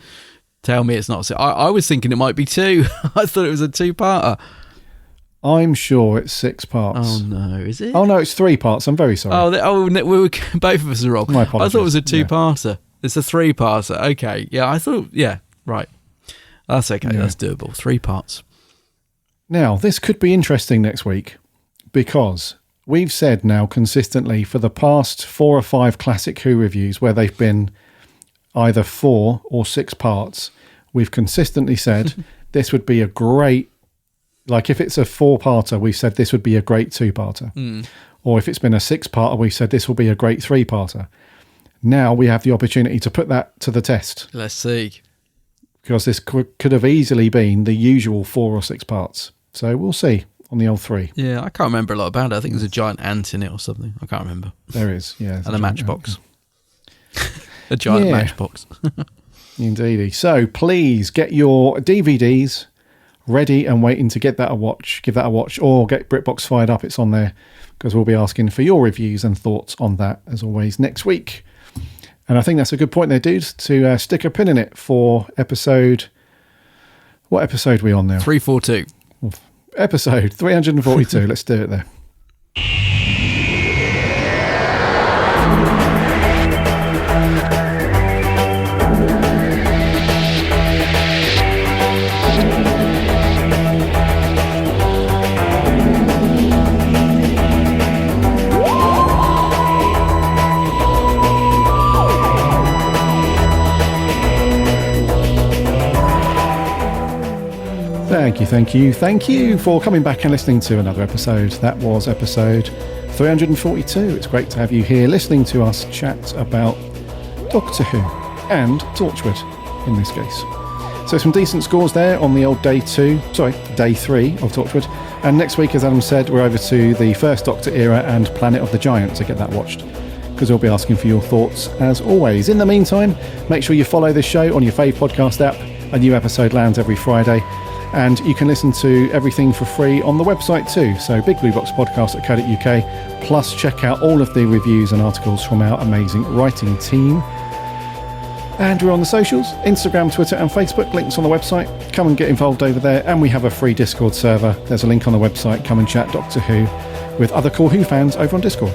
Tell me it's not 6. I was thinking it might be 2. I thought it was a 2-parter. I'm sure it's 6 parts. Oh no, is it? Oh no, it's 3 parts. I'm very sorry. Both of us are wrong. My I apologies. thought it was a 2-parter. It's a 3-parter. Okay, yeah, I thought, right. That's okay. Yeah. That's doable. 3 parts. Now, this could be interesting next week because we've said now consistently for the past 4 or 5 classic Who reviews where they've been either 4 or 6 parts, we've consistently said this would be a great, like if it's a 4-parter, we've said this would be a great 2-parter. Or if it's been a 6-parter, we've said this will be a great 3-parter. Now we have the opportunity to put that to the test. Let's see. Because this could have easily been the usual 4 or 6 parts. So we'll see on the old 3. Yeah, I can't remember a lot about it. I think there's a giant ant in it or something. I can't remember. There is, yeah. And a matchbox. A giant matchbox. Indeedy. So please get your DVDs ready and waiting to give that a watch, or get BritBox fired up. It's on there because we'll be asking for your reviews and thoughts on that as always next week. And I think that's a good point there, dudes, to stick a pin in it for episode... What episode are we on now? 342. Episode 342. Let's do it there. Thank you for coming back and listening to another episode. That was episode 342. It's great to have you here listening to us chat about Doctor Who and Torchwood in this case. So some decent scores there on the old day 3 of Torchwood. And next week, as Adam said, we're over to the First Doctor era and Planet of the Giant to get that watched, because we'll be asking for your thoughts as always. In the meantime, make sure you follow this show on your fave podcast app. A new episode lands every Friday. And you can listen to everything for free on the website too. So bigblueboxpodcast.co.uk. Plus check out all of the reviews and articles from our amazing writing team. And we're on the socials, Instagram, Twitter and Facebook. Links on the website. Come and get involved over there. And we have a free Discord server. There's a link on the website. Come and chat Doctor Who with other cool Who fans over on Discord.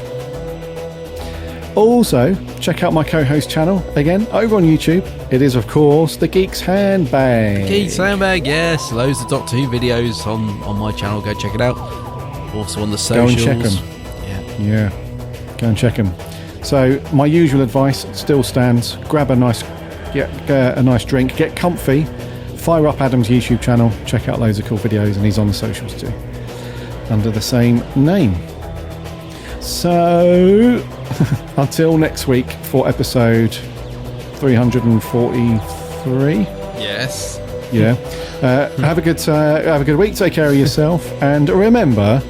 Also, check out my co-host channel, again, over on YouTube. It is, of course, The Geek's Handbag. Geek's Handbag, yes. Loads of Doctor Who videos on my channel. Go check it out. Also on the socials. Go and check them. Yeah. Go and check them. So, my usual advice still stands. Grab a nice drink. Get comfy. Fire up Adam's YouTube channel. Check out loads of cool videos. And he's on the socials too. Under the same name. So... until next week for episode 343. Yes. Yeah. Have a good week. Take care of yourself, and remember.